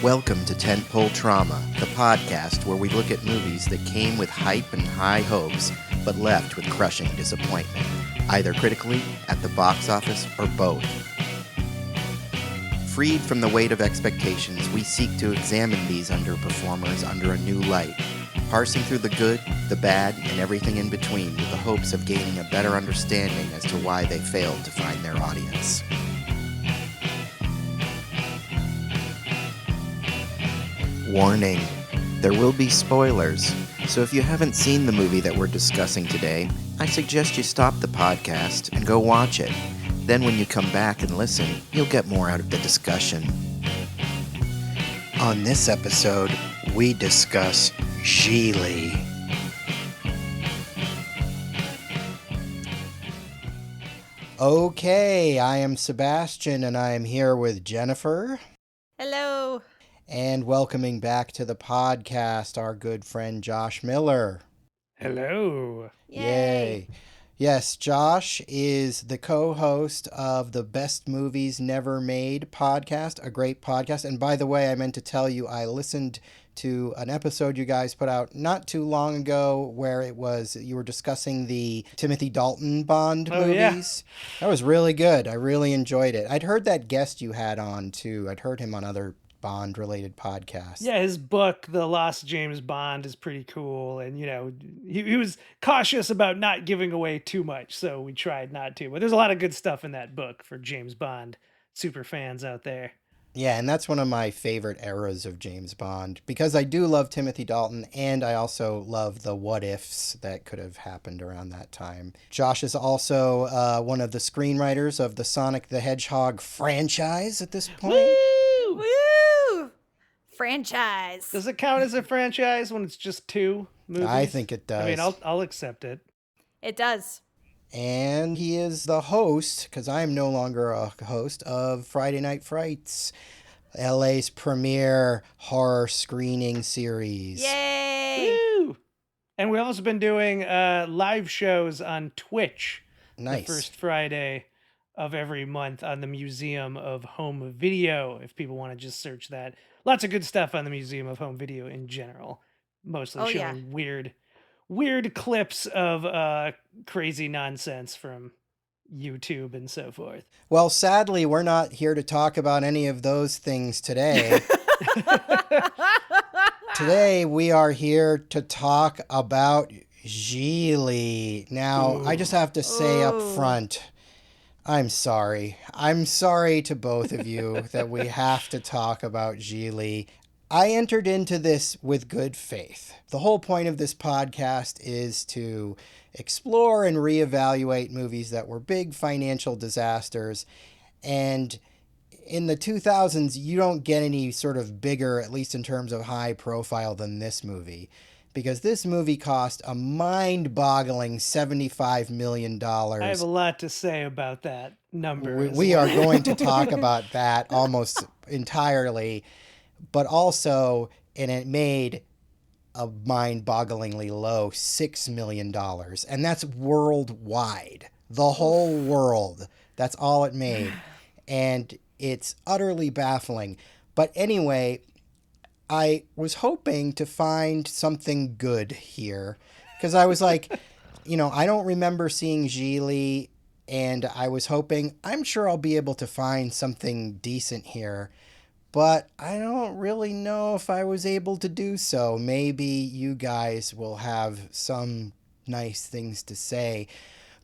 Welcome to Tentpole Trauma, the podcast where we look at movies that came with hype and high hopes, but left with crushing disappointment, either critically, at the box office, or both. Freed from the weight of expectations, we seek to examine these underperformers under a new light, parsing through the good, the bad, and everything in between with the hopes of gaining a better understanding as to why they failed to find their audience. Warning, there will be spoilers, so if you haven't seen the movie that we're discussing today, I suggest you stop the podcast and go watch it. Then when you come back and listen, you'll get more out of the discussion. On this episode, we discuss Gigli. Okay, I am Sebastian and I am here with Jennifer. Hello. And welcoming back to the podcast, our good friend Josh Miller. Hello. Yay. Yes, Josh is the co-host of the Best Movies Never Made podcast, a great podcast. And by the way, I meant to tell you, I listened to an episode you guys put out not too long ago where you were discussing the Timothy Dalton Bond movies. Yeah. That was really good. I really enjoyed it. I'd heard that guest you had on too. I'd heard him on other Bond-related podcasts. Yeah, his book, The Lost James Bond, is pretty cool. And, he was cautious about not giving away too much, so we tried not to. But there's a lot of good stuff in that book for James Bond super fans out there. Yeah, and that's one of my favorite eras of James Bond, because I do love Timothy Dalton, and I also love the what-ifs that could have happened around that time. Josh is also one of the screenwriters of the Sonic the Hedgehog franchise at this point. Woo! Woo! Franchise. Does it count as a franchise when it's just two movies? I think it does. I mean, I'll accept it. It does. And he is the host, because I am no longer a host, of Friday Night Frights, LA's premier horror screening series. Yay! Woo! And we've also been doing live shows on Twitch. Nice. The first Friday of every month on the Museum of Home Video, if people want to just search that. Lots of good stuff on the Museum of Home Video in general. Mostly showing weird clips of crazy nonsense from YouTube and so forth. Well, sadly, we're not here to talk about any of those things today. Today, we are here to talk about Gigli. Now, I just have to say up front, I'm sorry. I'm sorry to both of you that we have to talk about Gigli. I entered into this with good faith. The whole point of this podcast is to explore and reevaluate movies that were big financial disasters. And in the 2000s, you don't get any sort of bigger, at least in terms of high profile, than this movie. Because this movie cost a mind-boggling $75 million. I have a lot to say about that number. We are going to talk about that almost entirely. But also, and it made a mind-bogglingly low $6 million. And that's worldwide. The whole world. That's all it made. And it's utterly baffling. But anyway, I was hoping to find something good here. Because I was like, I don't remember seeing Gigli. And I was hoping, I'm sure I'll be able to find something decent here. But I don't really know if I was able to do so. Maybe you guys will have some nice things to say.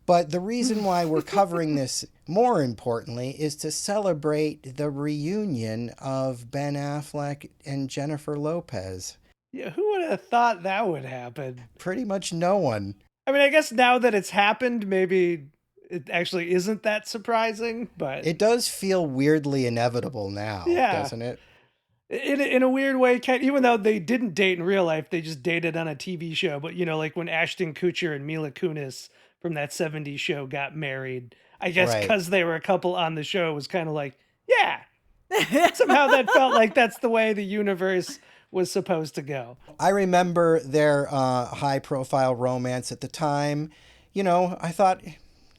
But the reason why we're covering this, more importantly, is to celebrate the reunion of Ben Affleck and Jennifer Lopez. Yeah, who would have thought that would happen? Pretty much no one. I mean, I guess now that it's happened, maybe it actually isn't that surprising, but it does feel weirdly inevitable now, doesn't it? In a weird way, even though they didn't date in real life, they just dated on a TV show. But, like when Ashton Kutcher and Mila Kunis from that 70s show got married, I guess because they were a couple on the show, it was kind of like, yeah. Somehow that felt like that's the way the universe was supposed to go. I remember their high-profile romance at the time. I thought,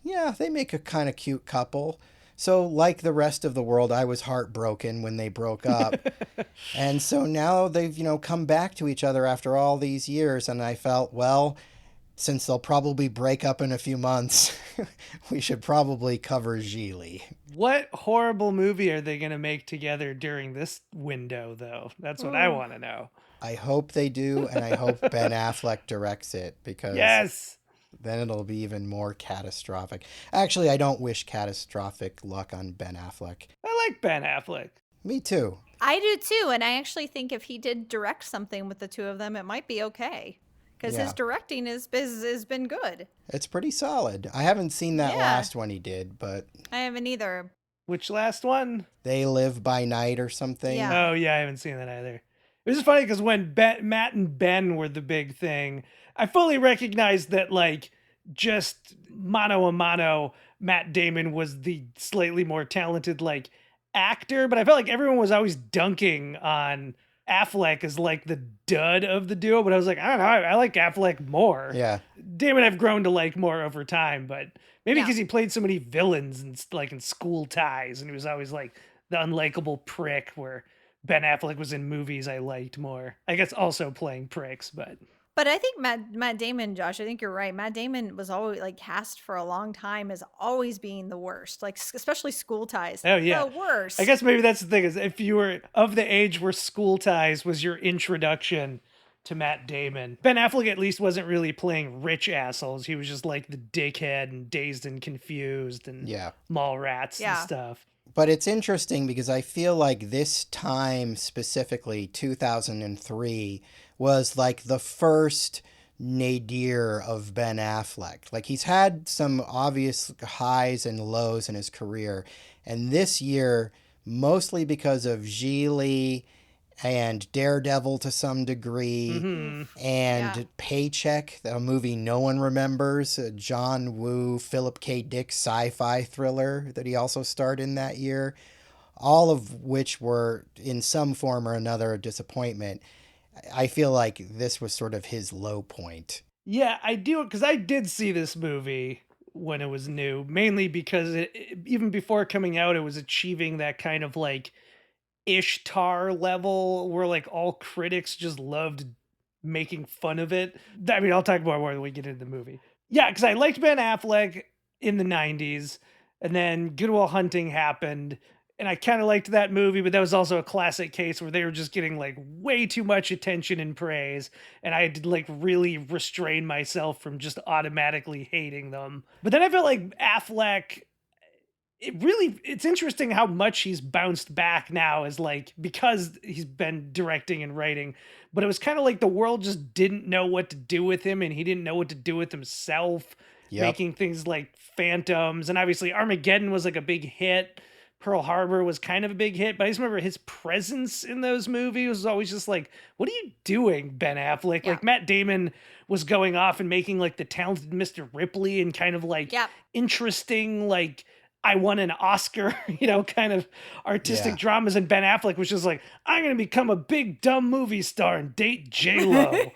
yeah, they make a kind of cute couple. So, like the rest of the world, I was heartbroken when they broke up. And so now they've, come back to each other after all these years. And I felt, well, since they'll probably break up in a few months, we should probably cover Gigli. What horrible movie are they going to make together during this window, though? That's what I want to know. I hope they do, and I hope Ben Affleck directs it, because Yes. then it'll be even more catastrophic. Actually, I don't wish catastrophic luck on Ben Affleck. I like Ben Affleck. Me too. I do too, and I actually think if he did direct something with the two of them, it might be okay. Because his directing has been good. It's pretty solid. I haven't seen that Yeah. last one he did, but I haven't either. Which last one? They Live by Night or something. Yeah. Oh, yeah, I haven't seen that either. It was funny because when Matt and Ben were the big thing, I fully recognized that, like, just mano a mano, Matt Damon was the slightly more talented, like, actor, but I felt like everyone was always dunking on Affleck as, like, the dud of the duo, but I was like, I don't know, I like Affleck more. Yeah. Damon I've grown to like more over time, but maybe Yeah. because he played so many villains and like in School Ties, and he was always like the unlikable prick, where Ben Affleck was in movies I liked more. I guess also playing pricks, but I think Matt Damon, Josh, I think you're right. Matt Damon was always like cast for a long time as always being the worst, like especially School Ties. Oh, yeah. The worst. I guess maybe that's the thing, is if you were of the age where School Ties was your introduction to Matt Damon, Ben Affleck at least wasn't really playing rich assholes. He was just like the dickhead and Dazed and Confused and mall rats and stuff. But it's interesting because I feel like this time specifically, 2003, was like the first nadir of Ben Affleck. Like, he's had some obvious highs and lows in his career. And this year, mostly because of Gigli and Daredevil to some degree, and Paycheck, a movie no one remembers, a John Woo, Philip K. Dick sci-fi thriller that he also starred in that year, all of which were in some form or another a disappointment. I feel like this was sort of his low point. Yeah, I do, because I did see this movie when it was new, mainly because even before coming out, it was achieving that kind of like Ishtar level where like all critics just loved making fun of it. I mean, I'll talk about more when we get into the movie. Yeah, because I liked Ben Affleck in the 90s, and then Good Will Hunting happened, and I kind of liked that movie, but that was also a classic case where they were just getting like way too much attention and praise, and I had to like really restrain myself from just automatically hating them. But then I felt like Affleck, it's interesting how much he's bounced back now, as like, because he's been directing and writing, but it was kind of like the world just didn't know what to do with him, and he didn't know what to do with himself, making things like Phantoms, and obviously Armageddon was like a big hit. Pearl Harbor was kind of a big hit, but I just remember his presence in those movies was always just like, what are you doing, Ben Affleck? Like, Matt Damon was going off and making like The Talented Mr. Ripley and kind of like interesting, like, I won an Oscar, kind of artistic dramas. And Ben Affleck was just like, I'm going to become a big dumb movie star and date JLo.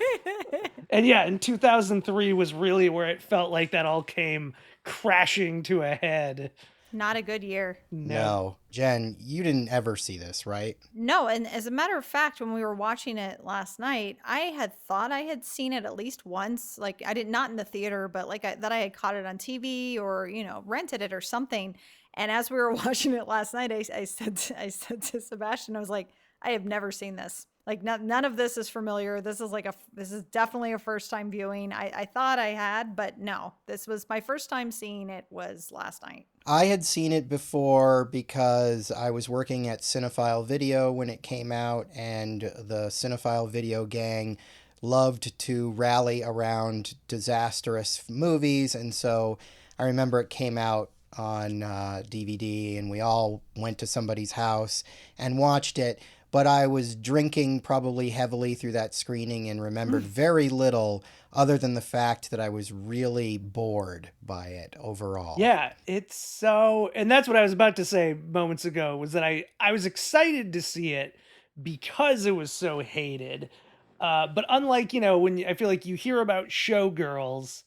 And yeah, in 2003 was really where it felt like that all came crashing to a head. Not a good year. No. Jen, you didn't ever see this, right? No, and as a matter of fact, when we were watching it last night, I had thought I had seen it at least once. Like, I did not in the theater, but like that I had caught it on TV or, rented it or something. And as we were watching it last night, I said to Sebastian, I was like, I have never seen this. Like, none of this is familiar. This is definitely a first time viewing. I thought I had, but no, this was my first time seeing it was last night. I had seen it before because I was working at Cinephile Video when it came out, and the Cinephile Video gang loved to rally around disastrous movies, and so I remember it came out on DVD, and we all went to somebody's house and watched it. But I was drinking probably heavily through that screening and remembered very little other than the fact that I was really bored by it overall. Yeah, it's so... And that's what I was about to say moments ago, was that I was excited to see it because it was so hated. But unlike, when I feel like you hear about Showgirls,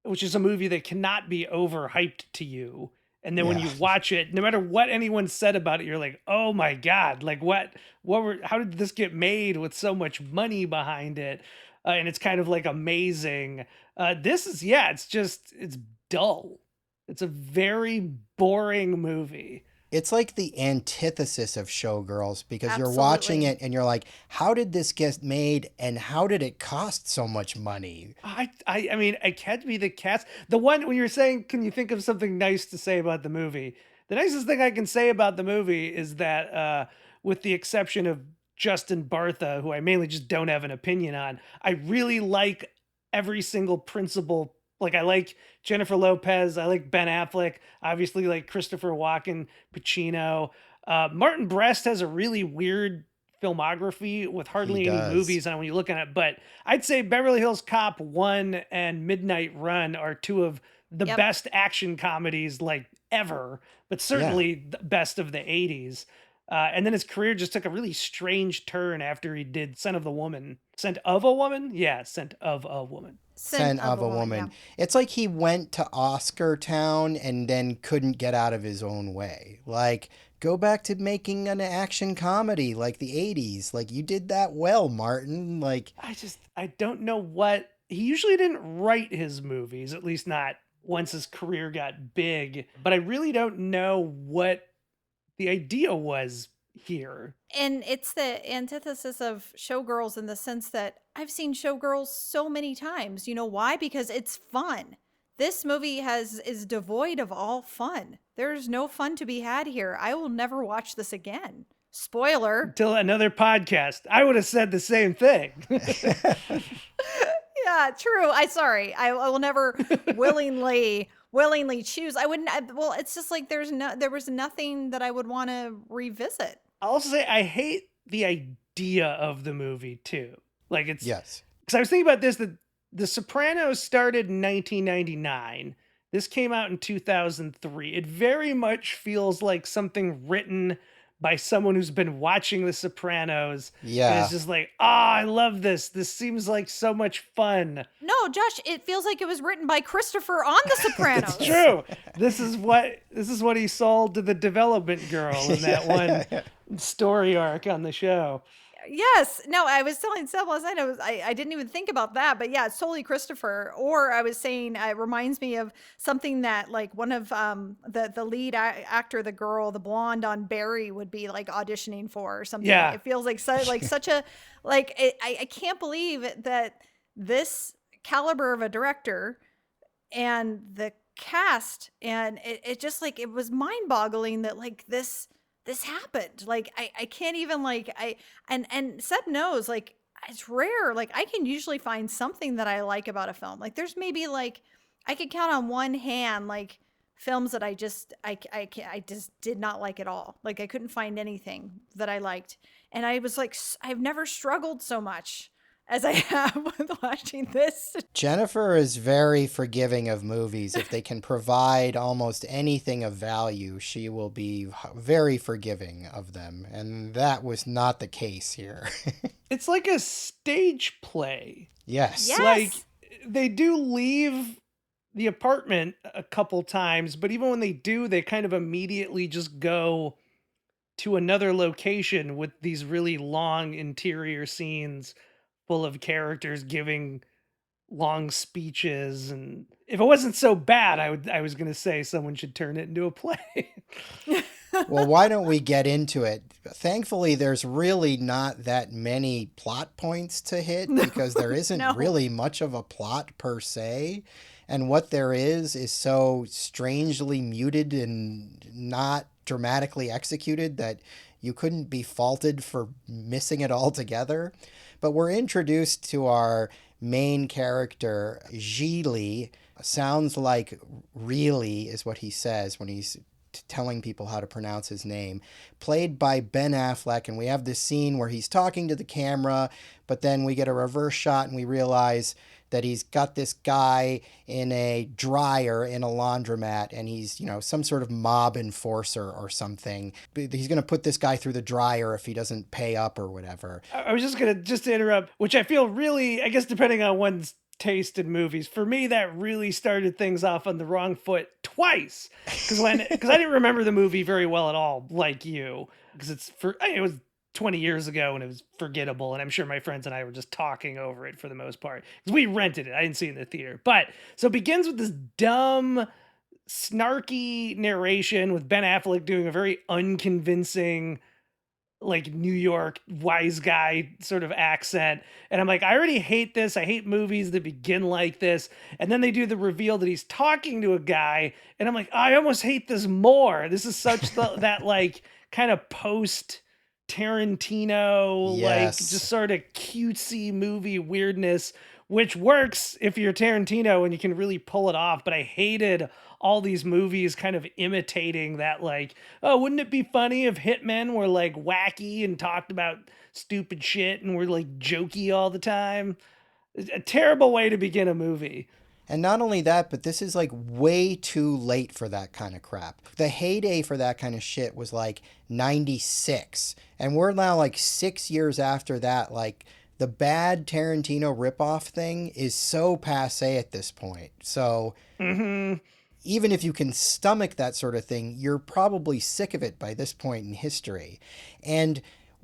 which is a movie that cannot be overhyped to you, And then when you watch it, no matter what anyone said about it, you're like, oh my God, like how did this get made with so much money behind it? And it's kind of like amazing. This is, it's dull. It's a very boring movie. It's like the antithesis of Showgirls, because you're watching it and you're like, how did this get made and how did it cost so much money? I mean, it can't be the cast. The one when you're saying, can you think of something nice to say about the movie? The nicest thing I can say about the movie is that, with the exception of Justin Bartha, who I mainly just don't have an opinion on, I really like every single principal. Like, I like Jennifer Lopez. I like Ben Affleck. Obviously, like Christopher Walken, Pacino. Martin Brest has a really weird filmography with hardly any movies on when you look at it. But I'd say Beverly Hills Cop 1 and Midnight Run are two of the best action comedies like ever, but certainly the best of the 80s. And then his career just took a really strange turn after he did Scent of a Woman. Scent of a Woman? Yeah, Scent of a Woman. Scent of a Woman. Yeah. It's like he went to Oscar Town and then couldn't get out of his own way. Like, go back to making an action comedy like the 80s. Like, you did that well, Martin. Like, I don't know what... He usually didn't write his movies, at least not once his career got big. But I really don't know what the idea was here. And it's the antithesis of Showgirls in the sense that I've seen Showgirls so many times. You know why? Because it's fun. This movie is devoid of all fun. There's no fun to be had here. I will never watch this again. Spoiler. Until another podcast. I would have said the same thing. Yeah, true. I will never willingly choose. I wouldn't. Well, it's just like there was nothing that I would want to revisit. I'll also say I hate the idea of the movie too. Like, it's yes. Because I was thinking about this. That The Sopranos started in 1999. This came out in 2003. It very much feels like something written by someone who's been watching The Sopranos. Yeah. And it's just like, I love this. This seems like so much fun. No, Josh, it feels like it was written by Christopher on The Sopranos. It's true. This is what he sold to the development girl in that one story arc on the show. Yes. No, I was telling Seb last night, I didn't even think about that, but yeah, it's totally Christopher. Or I was saying, it reminds me of something that like one of the lead actor, the girl, the blonde on Barry would be like auditioning for or something. Yeah. It feels like such a, like, I can't believe that this caliber of a director and the cast, and it just like, it was mind boggling that like this happened. Like, I can't even like, and Seb knows, like, it's rare. Like, I can usually find something that I like about a film. Like, there's maybe like, I could count on one hand, like films that I just did not like at all. Like, I couldn't find anything that I liked. And I was like, I've never struggled so much as I have with watching this. Jennifer is very forgiving of movies. If they can provide almost anything of value, she will be very forgiving of them. And that was not the case here. It's like a stage play. Yes. Like, they do leave the apartment a couple times, but even when they do, they kind of immediately just go to another location with these really long interior scenes full of characters giving long speeches. And if it wasn't so bad, I was going to say someone should turn it into a play. Well, why don't we get into it? Thankfully, there's really not that many plot points to hit because there isn't really much of a plot per se. And what there is so strangely muted and not dramatically executed that you couldn't be faulted for missing it altogether. But we're introduced to our main character, Gigli. Sounds like really is what he says when he's telling people how to pronounce his name. Played by Ben Affleck, and we have this scene where he's talking to the camera, but then we get a reverse shot and we realize that he's got this guy in a dryer in a laundromat, and he's, some sort of mob enforcer or something. He's going to put this guy through the dryer if he doesn't pay up or whatever. I was just to interrupt, which I feel really, I guess depending on one's taste in movies, for me that really started things off on the wrong foot twice, because I didn't remember the movie very well at all, like you, because it was 20 years ago and it was forgettable, and I'm sure my friends and I were just talking over it for the most part because we rented it. I didn't see it in the theater. But so it begins with this dumb, snarky narration with Ben Affleck doing a very unconvincing, like, New York wise guy sort of accent, and I'm like, I already hate this. I hate movies that begin like this. And then they do the reveal that he's talking to a guy, and I'm like, I almost hate this more. This is such that like kind of post Tarantino, Yes. like just sort of cutesy movie weirdness, which works if you're Tarantino and you can really pull it off. But I hated all these movies kind of imitating that, like, oh, wouldn't it be funny if hitmen were like wacky and talked about stupid shit and were like jokey all the time? A terrible way to begin a movie. And not only that, but this is like way too late for that kind of crap. The heyday for that kind of shit was like 96. And we're now like 6 years after that. Like, the bad Tarantino ripoff thing is so passé at this point. So even if you can stomach that sort of thing, you're probably sick of it by this point in history. And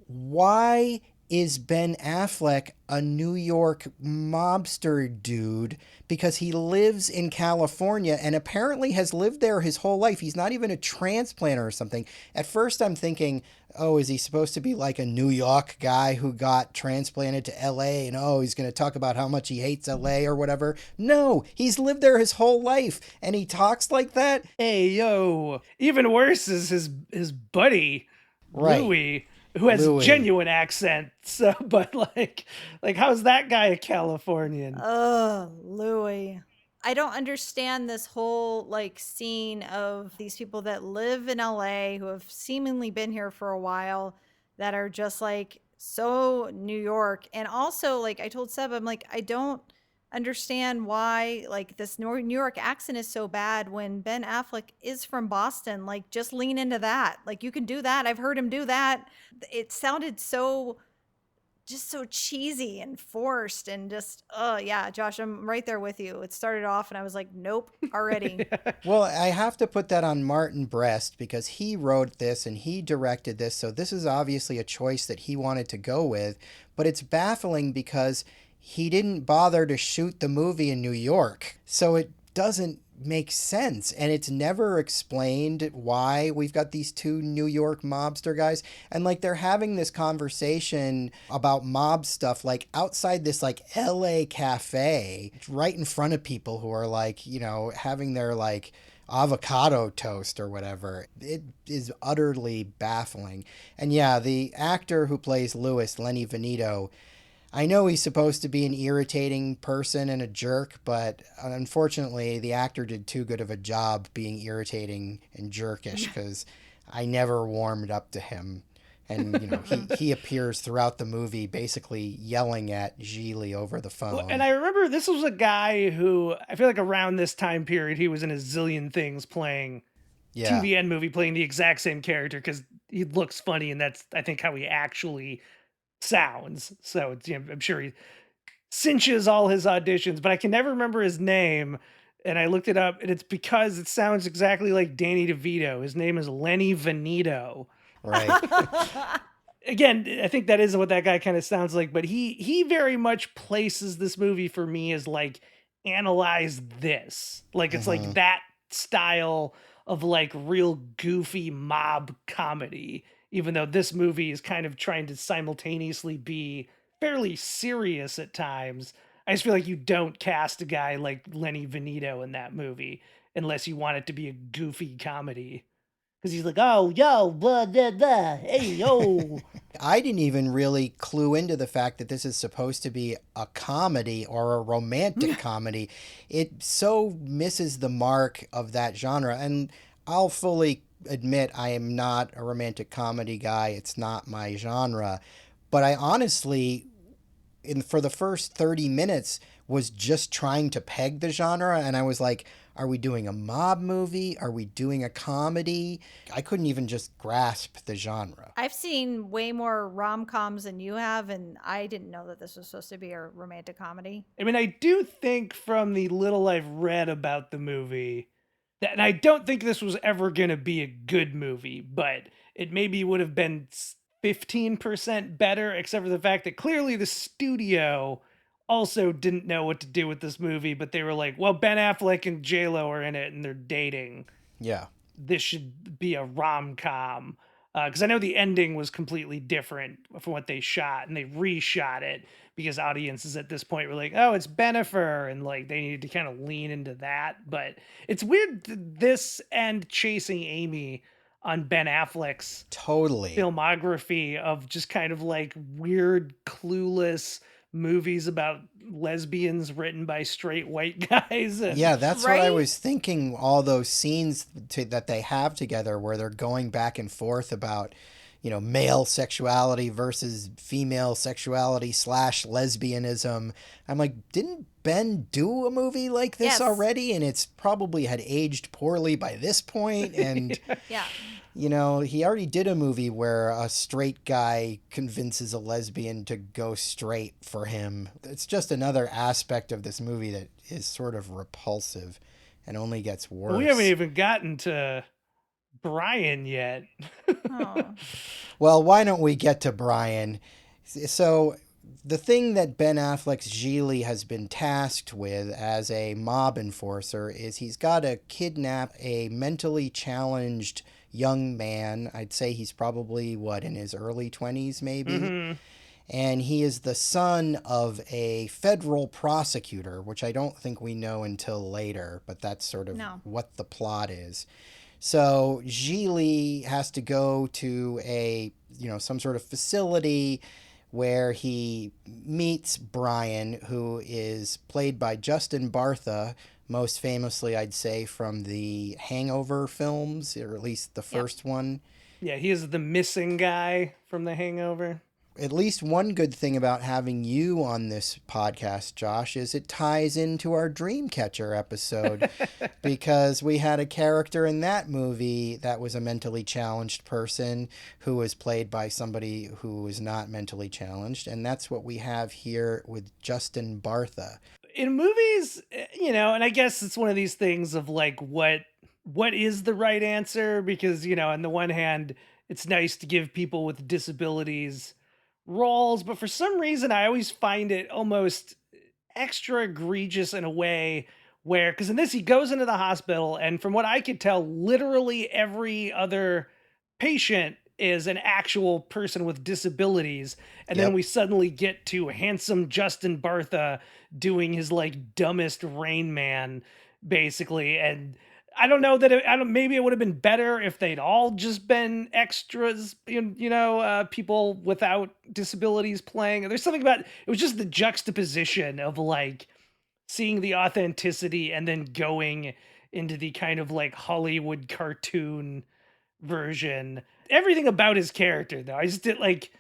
why is Ben Affleck a New York mobster dude? Because he lives in California and apparently has lived there his whole life. He's not even a transplanter or something. At first I'm thinking, oh, is he supposed to be like a New York guy who got transplanted to LA and he's going to talk about how much he hates LA or whatever? No, he's lived there his whole life and he talks like that. Hey, yo. Even worse is his buddy, Right. Louis, who has genuine accent. So, but like how's that guy a Californian? Louis. I don't understand this whole like scene of these people that live in LA who have seemingly been here for a while that are just like so New York. And also, like I told Seb, I'm like, I don't understand why like this New York accent is so bad when Ben Affleck is from Boston. Like, just lean into that. Like, you can do that. I've heard him do that. It sounded so cheesy and forced and just, yeah, Josh, I'm right there with you. It started off and I was like, nope, already. Well, I have to put that on Martin Brest because he wrote this and he directed this. So this is obviously a choice that he wanted to go with, but it's baffling because he didn't bother to shoot the movie in New York. So it doesn't make sense. And it's never explained why we've got these two New York mobster guys. And like they're having this conversation about mob stuff, like outside this like LA cafe, right in front of people who are like, having their like avocado toast or whatever. It is utterly baffling. And yeah, the actor who plays Louis, Lenny Venito, I know he's supposed to be an irritating person and a jerk, but unfortunately the actor did too good of a job being irritating and jerkish because I never warmed up to him. And, he appears throughout the movie basically yelling at Gigli over the phone. Well, and I remember this was a guy who, I feel like around this time period, he was in a zillion things playing TV and movie, playing the exact same character because he looks funny, and that's, I think, how he actually sounds. So it's, I'm sure he cinches all his auditions, but I can never remember his name. And I looked it up, and it's because it sounds exactly like Danny DeVito. His name is Lenny Venito. Right. Again, I think that is what that guy kind of sounds like, but he very much places this movie for me as like, analyze this. Like, it's like that style of like real goofy mob comedy, even though this movie is kind of trying to simultaneously be fairly serious at times. I just feel like you don't cast a guy like Lenny Venito in that movie unless you want it to be a goofy comedy. Because he's like, oh, yo, blah, blah, blah, hey, yo. I didn't even really clue into the fact that this is supposed to be a comedy or a romantic comedy. It so misses the mark of that genre. And I'll fully admit I am not a romantic comedy guy. It's not my genre. But I honestly for the first 30 minutes was just trying to peg the genre, and I was like, are we doing a mob movie? Are we doing a comedy? I couldn't even just grasp the genre. I've seen way more rom-coms than you have, and I didn't know that this was supposed to be a romantic comedy. I mean, I do think from the little I've read about the movie, that, and I don't think this was ever going to be a good movie, but it maybe would have been 15% better, except for the fact that clearly the studio also didn't know what to do with this movie, but they were like, well, Ben Affleck and JLo are in it and they're dating. Yeah. This should be a rom-com. Because I know the ending was completely different from what they shot, and they reshot it because audiences at this point were like, oh, it's Bennifer, and like they needed to kind of lean into that. But it's weird, this and Chasing Amy on Ben Affleck's Totally filmography of just kind of like weird, clueless movies about lesbians written by straight white guys. Yeah, that's Right? what I was thinking. All those scenes that they have together where they're going back and forth about, male sexuality versus female sexuality / lesbianism. I'm like, didn't Ben do a movie like this Yes. already? And it's probably had aged poorly by this point. And, Yeah. he already did a movie where a straight guy convinces a lesbian to go straight for him. It's just another aspect of this movie that is sort of repulsive and only gets worse. We haven't even gotten to Brian yet. Oh. Well, why don't we get to Brian? So the thing that Ben Affleck's Gigli has been tasked with as a mob enforcer is he's got to kidnap a mentally challenged young man. I'd say he's probably, in his early 20s maybe? Mm-hmm. And he is the son of a federal prosecutor, which I don't think we know until later, but that's sort of what the plot is. So Gigli has to go to some sort of facility where he meets Brian, who is played by Justin Bartha, most famously, I'd say, from the Hangover films, or at least the first one. Yeah, he is the missing guy from The Hangover. At least one good thing about having you on this podcast, Josh, is it ties into our Dreamcatcher episode because we had a character in that movie that was a mentally challenged person who was played by somebody who was not mentally challenged. And that's what we have here with Justin Bartha. In movies, and I guess it's one of these things of like, what is the right answer? Because, on the one hand, it's nice to give people with disabilities roles, but for some reason I always find it almost extra egregious in a way where, because in this he goes into the hospital, and from what I could tell, literally every other patient is an actual person with disabilities, and then we suddenly get to handsome Justin Bartha doing his like dumbest Rain Man basically. And I don't know that maybe it would have been better if they'd all just been extras, people without disabilities playing. There's something about it was just the juxtaposition of like seeing the authenticity and then going into the kind of like Hollywood cartoon version. Everything about his character, though, I just did like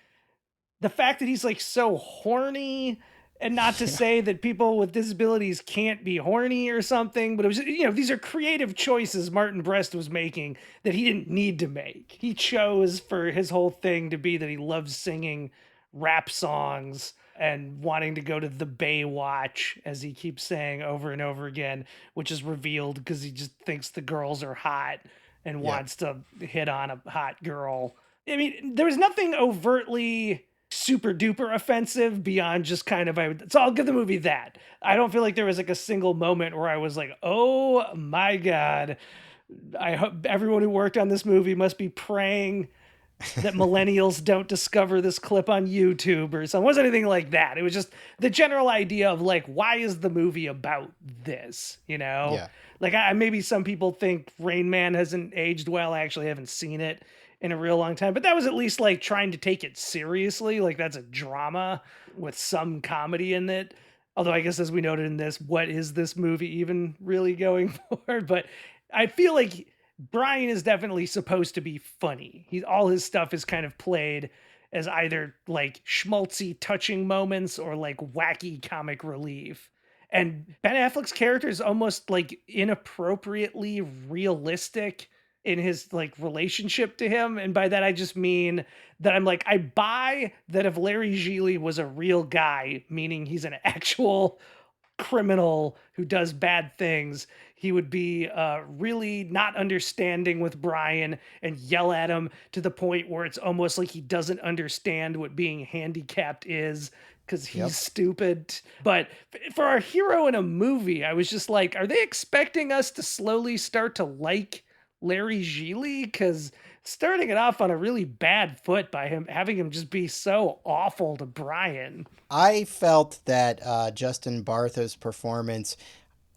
the fact that he's like so horny. And not to say that people with disabilities can't be horny or something, but it was, these are creative choices Martin Brest was making that he didn't need to make. He chose for his whole thing to be that he loves singing rap songs and wanting to go to the Baywatch, as he keeps saying over and over again, which is revealed because he just thinks the girls are hot and wants to hit on a hot girl. I mean, there was nothing overtly super duper offensive beyond just kind of, so I'll give the movie that. I don't feel like there was like a single moment where I was like, oh my God, I hope everyone who worked on this movie must be praying that millennials don't discover this clip on YouTube or something. It wasn't anything like that. It was just the general idea of like, why is the movie about this? Yeah. Like maybe some people think Rain Man hasn't aged well. I actually haven't seen it in a real long time, but that was at least like trying to take it seriously. Like that's a drama with some comedy in it. Although I guess as we noted in this, what is this movie even really going for? But I feel like Brian is definitely supposed to be funny. All his stuff is kind of played as either like schmaltzy touching moments or like wacky comic relief. And Ben Affleck's character is almost like inappropriately realistic in his like relationship to him. And by that, I just mean that I'm like, I buy that if Larry Gigli was a real guy, meaning he's an actual criminal who does bad things, he would be really not understanding with Brian and yell at him to the point where it's almost like he doesn't understand what being handicapped is because he's stupid. But for our hero in a movie, I was just like, are they expecting us to slowly start to like Larry Gigli? Because starting it off on a really bad foot by him, having him just be so awful to Brian. I felt that Justin Bartha's performance,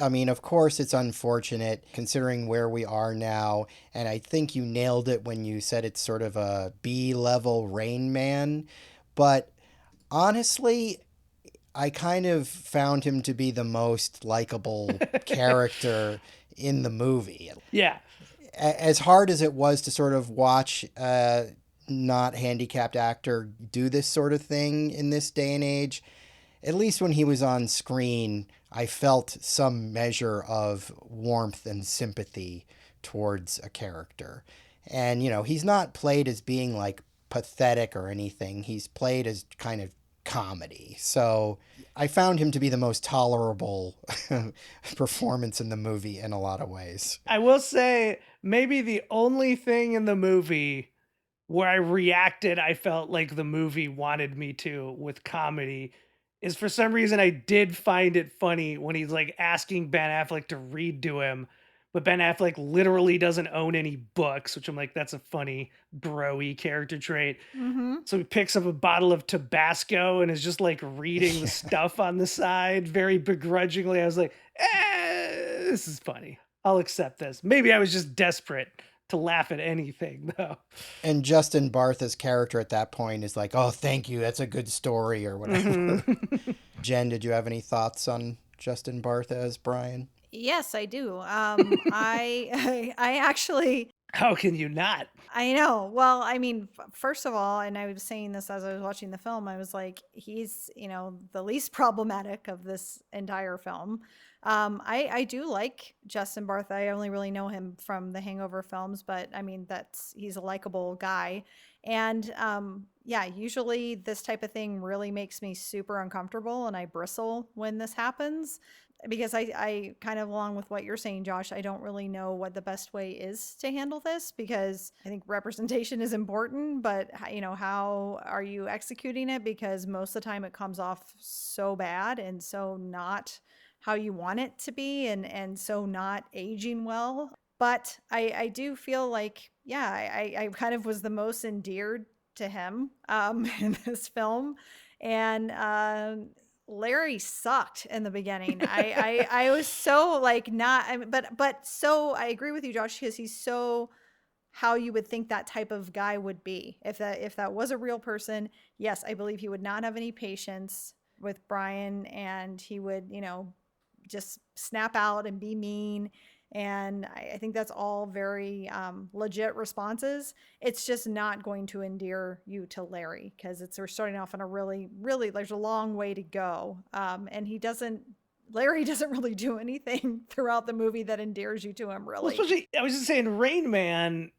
I mean, of course, it's unfortunate considering where we are now. And I think you nailed it when you said it's sort of a B-level Rain Man. But honestly, I kind of found him to be the most likable character in the movie. Yeah. As hard as it was to sort of watch a not handicapped actor do this sort of thing in this day and age, at least when he was on screen, I felt some measure of warmth and sympathy towards a character. And, you know, he's not played as being like pathetic or anything. He's played as kind of comedy. So I found him to be the most tolerable performance in the movie in a lot of ways. I will say maybe the only thing in the movie where I reacted, I felt like the movie wanted me to with comedy, is for some reason I did find it funny when he's like asking Ben Affleck to read to him, but Ben Affleck literally doesn't own any books, which I'm like, that's a funny bro-y character trait. Mm-hmm. So he picks up a bottle of Tabasco and is just like reading the stuff on the side very begrudgingly. I was like, this is funny. I'll accept this. Maybe I was just desperate to laugh at anything, though. And Justin Bartha's character at that point is like, oh, thank you, that's a good story, or whatever. Jen, did you have any thoughts on Justin Bartha as Brian? Yes, I do. I actually. How can you not? I know. Well, I mean, first of all, and I was saying this as I was watching the film, I was like, he's, the least problematic of this entire film. I do like Justin Bartha. I only really know him from the Hangover films, but I mean, he's a likable guy. And yeah, usually this type of thing really makes me super uncomfortable and I bristle when this happens. Because I kind of, along with what you're saying, Josh, I don't really know what the best way is to handle this, because I think representation is important, but how are you executing it? Because most of the time it comes off so bad and so not how you want it to be, and so not aging well. But I do feel like, yeah, I kind of was the most endeared to him in this film. And Larry sucked in the beginning. I was so like not, but so I agree with you, Josh, because he's so how you would think that type of guy would be. If that was a real person, yes, I believe he would not have any patience with Brian, and he would, just snap out and be mean. And I think that's all very legit responses. It's just not going to endear you to Larry, because we're starting off on a really, really, there's a long way to go. And Larry doesn't really do anything throughout the movie that endears you to him, really. Well, especially, I was just saying, Rain Man,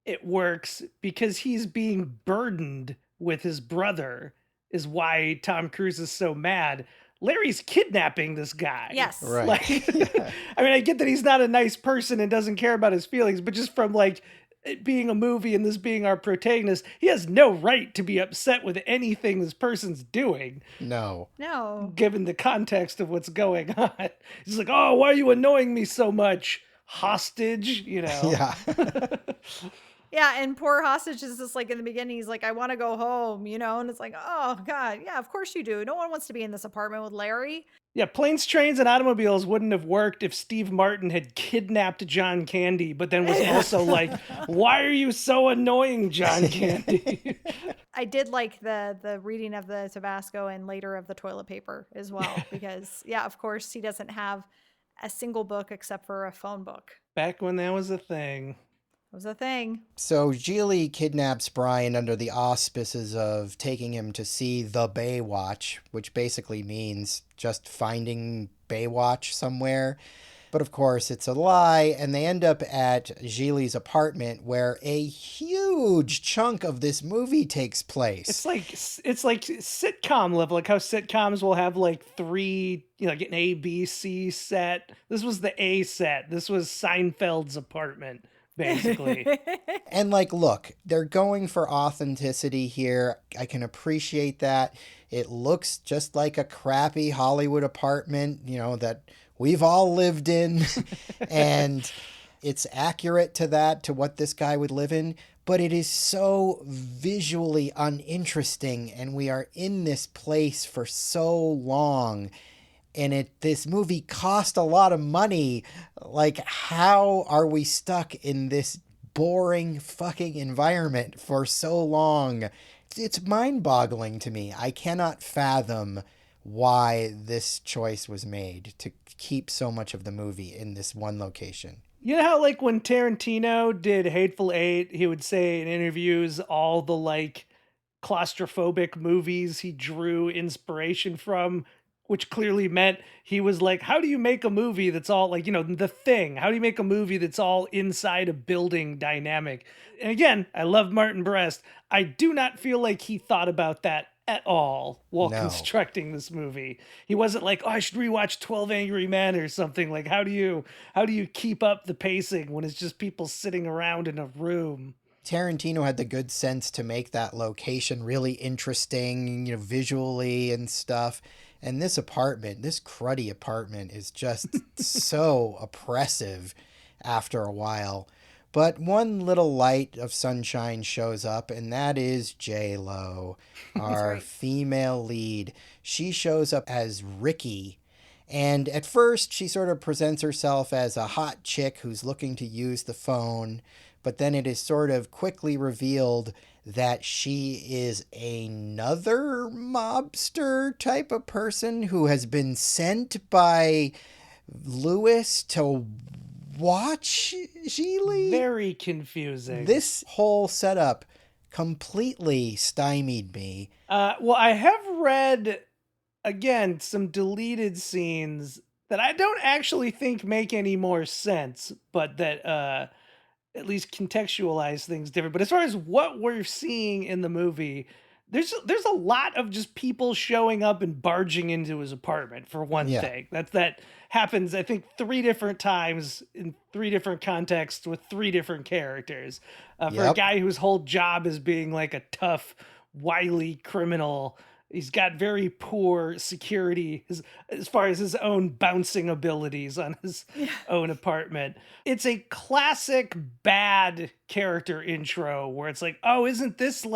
it works because he's being burdened with his brother, is why Tom Cruise is so mad. Larry's kidnapping this guy. Yes. Right. Like, I mean, I get that he's not a nice person and doesn't care about his feelings, but just from like it being a movie and this being our protagonist, he has no right to be upset with anything this person's doing. No. Given the context of what's going on. He's like, oh, why are you annoying me so much? Hostage, Yeah. Yeah, and poor Hostage is just like, in the beginning, he's like, I want to go home, and it's like, oh, God, yeah, of course you do. No one wants to be in this apartment with Larry. Yeah, Planes, Trains, and Automobiles wouldn't have worked if Steve Martin had kidnapped John Candy, but then was also like, why are you so annoying, John Candy? I did like the reading of the Tabasco and later of the toilet paper as well, because, yeah, of course, he doesn't have a single book except for a phone book. Back when that was a thing. was a thing. So Gigli kidnaps Brian under the auspices of taking him to see the Baywatch, which basically means just finding Baywatch somewhere. But of course, it's a lie, and they end up at Gigli's apartment where a huge chunk of this movie takes place. It's like sitcom level, like how sitcoms will have like three, like an A, B, C set. This was the A set. This was Seinfeld's apartment, basically. And look, they're going for authenticity here. I can appreciate that. It looks just like a crappy Hollywood apartment, that we've all lived in. And it's accurate to that, to what this guy would live in. But it is so visually uninteresting. And we are in this place for so long. And this movie cost a lot of money. How are we stuck in this boring fucking environment for so long? It's mind-boggling to me. I cannot fathom why this choice was made to keep so much of the movie in this one location. You know how when Tarantino did Hateful Eight, he would say in interviews all the claustrophobic movies he drew inspiration from, which clearly meant he was how do you make a movie that's all The Thing? How do you make a movie that's all inside a building dynamic? And again, I love Martin Brest. I do not feel like he thought about that at all while constructing this movie. He wasn't I should rewatch 12 Angry Men or something. How do you keep up the pacing when it's just people sitting around in a room? Tarantino had the good sense to make that location really interesting, visually and stuff. And this cruddy apartment is just so oppressive after a while. But one little light of sunshine shows up, and that is JLo, our female lead. She shows up as Ricky. And at first, she sort of presents herself as a hot chick who's looking to use the phone. But then it is sort of quickly revealed that she is another mobster type of person who has been sent by Lewis to watch Gigli. Very confusing. This whole setup completely stymied me. Well, I have read, again, some deleted scenes that I don't actually think make any more sense, but that at least contextualize things different. But as far as what we're seeing in the movie, there's a lot of just people showing up and barging into his apartment, for one thing. That happens, I think, 3 different times in 3 different contexts with 3 different characters. For a guy whose whole job is being a tough, wily criminal, he's got very poor security as far as his own bouncing abilities on his own apartment. It's a classic bad character intro where it's oh, isn't this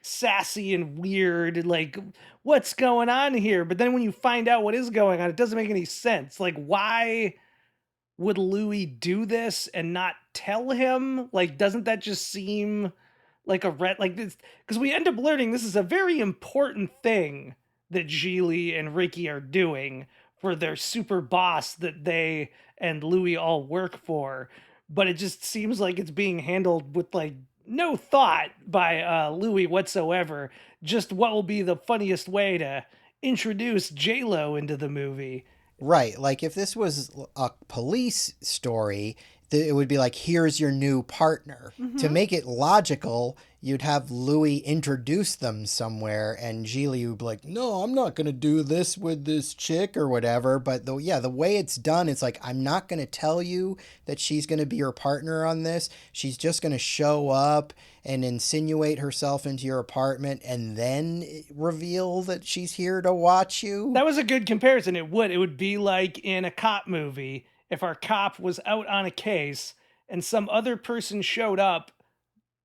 sassy and weird? What's going on here? But then when you find out what is going on, it doesn't make any sense. Why would Louis do this and not tell him? Doesn't that just seem like a red, this? Because we end up learning this is a very important thing that Gigli and Ricky are doing for their super boss that they and Louis all work for. But it just seems like it's being handled with no thought by Louis whatsoever. Just what will be the funniest way to introduce JLo into the movie. Right. If this was a police story, it would be here's your new partner. Mm-hmm. To make it logical, you'd have Louis introduce them somewhere, and Gigli would be no, I'm not going to do this with this chick or whatever. But the way it's done, it's I'm not going to tell you that she's going to be your partner on this. She's just going to show up and insinuate herself into your apartment and then reveal that she's here to watch you. That was a good comparison. It would be like in a cop movie. If our cop was out on a case and some other person showed up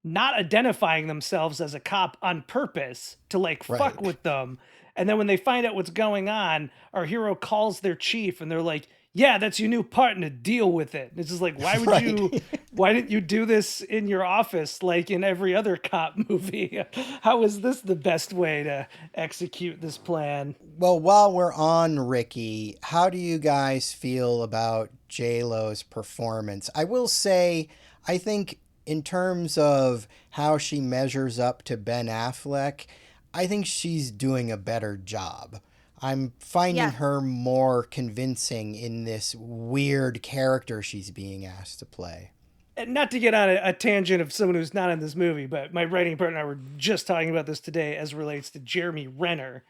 not identifying themselves as a cop on purpose to fuck with them. And then when they find out what's going on, our hero calls their chief and they're yeah, that's your new partner, deal with it. And it's just why didn't you do this in your office in every other cop movie? How is this the best way to execute this plan? Well, while we're on Ricky, how do you guys feel about JLo's performance? I will say, I think in terms of how she measures up to Ben Affleck, I think she's doing a better job. I'm finding Yeah. her more convincing in this weird character she's being asked to play. And not to get on a tangent of someone who's not in this movie, but my writing partner and I were just talking about this today as relates to Jeremy Renner,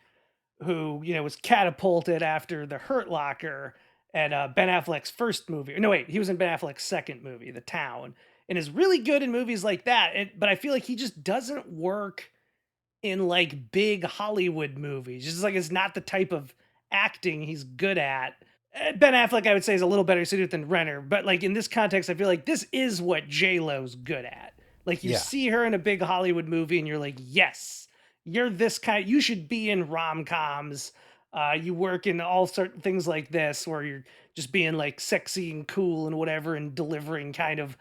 who, was catapulted after The Hurt Locker and Ben Affleck's first movie. No, wait, he was in Ben Affleck's second movie, The Town, and is really good in movies like that. But I feel like he just doesn't work in like big Hollywood movies. Just like it's not the type of acting he's good at. Ben Affleck, I would say, is a little better suited than Renner, but like in this context, I feel like this is what JLo's good at. Like you see her in a big Hollywood movie, and you're like, yes, you're this kind. You should be in rom-coms. You work in all certain things like this, where you're just being like sexy and cool and whatever, and delivering kind of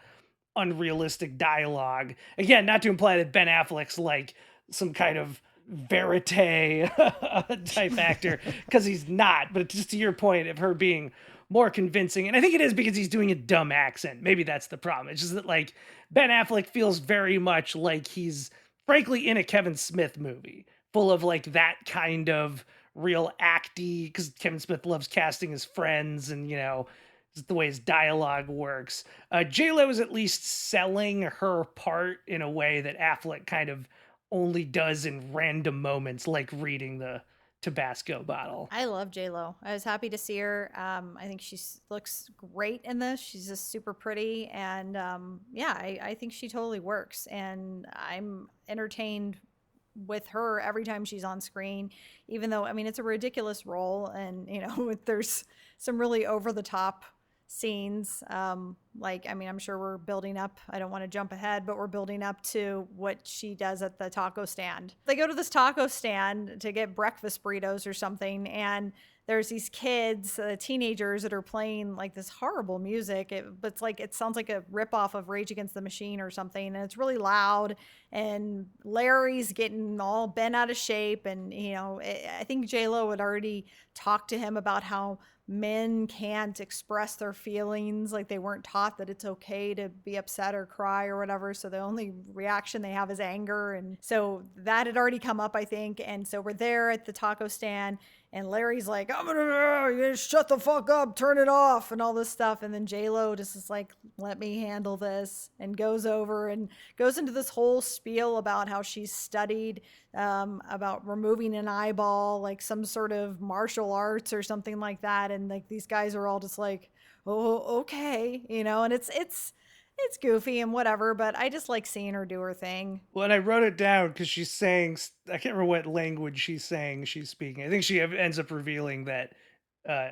unrealistic dialogue. Again, not to imply that Ben Affleck's like some kind of verite type actor, because he's not. But just to your point of her being more convincing, and I think it is because he's doing a dumb accent. Maybe that's the problem. It's just that like Ben Affleck feels very much like he's frankly in a Kevin Smith movie, full of like that kind of real acty, because Kevin Smith loves casting his friends, and the way his dialogue works. JLo is at least selling her part in a way that Affleck kind of only does in random moments, like reading the Tabasco bottle. I love JLo. I was happy to see her. I think she looks great in this. She's just super pretty, and I think she totally works. And I'm entertained with her every time she's on screen, even though, I mean, it's a ridiculous role, and there's some really over the top scenes. I'm sure we're building up. I don't want to jump ahead, but we're building up to what she does at the taco stand. They go to this taco stand to get breakfast burritos or something, and there's these kids, teenagers, that are playing like this horrible music. But it sounds like a ripoff of Rage Against the Machine or something, and it's really loud. And Larry's getting all bent out of shape, and I think JLo had already talked to him about how men can't express their feelings, like they weren't taught that it's okay to be upset or cry or whatever, so the only reaction they have is anger. And so that had already come up, I think. And so we're there at the taco stand, and Larry's like, I'm gonna shut the fuck up, turn it off, and all this stuff. And then JLo just is like, let me handle this, and goes over and goes into this whole spiel about how she's studied about removing an eyeball, like some sort of martial arts or something like that. And like these guys are all just like, oh, okay, and it's goofy and whatever, but I just like seeing her do her thing. Well, and I wrote it down because she's saying, I can't remember what language she's saying she's speaking. I think she ends up revealing that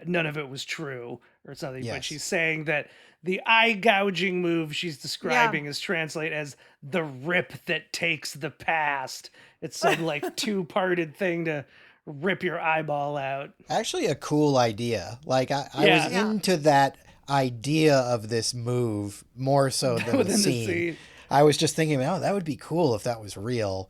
none of it was true or something, but she's saying that the eye gouging move she's describing is translated as the rip that takes the past. It's some like two-parted thing to rip your eyeball out. Actually a cool idea. Like I was into that idea of this move more so than the scene. I was just thinking, oh, that would be cool if that was real.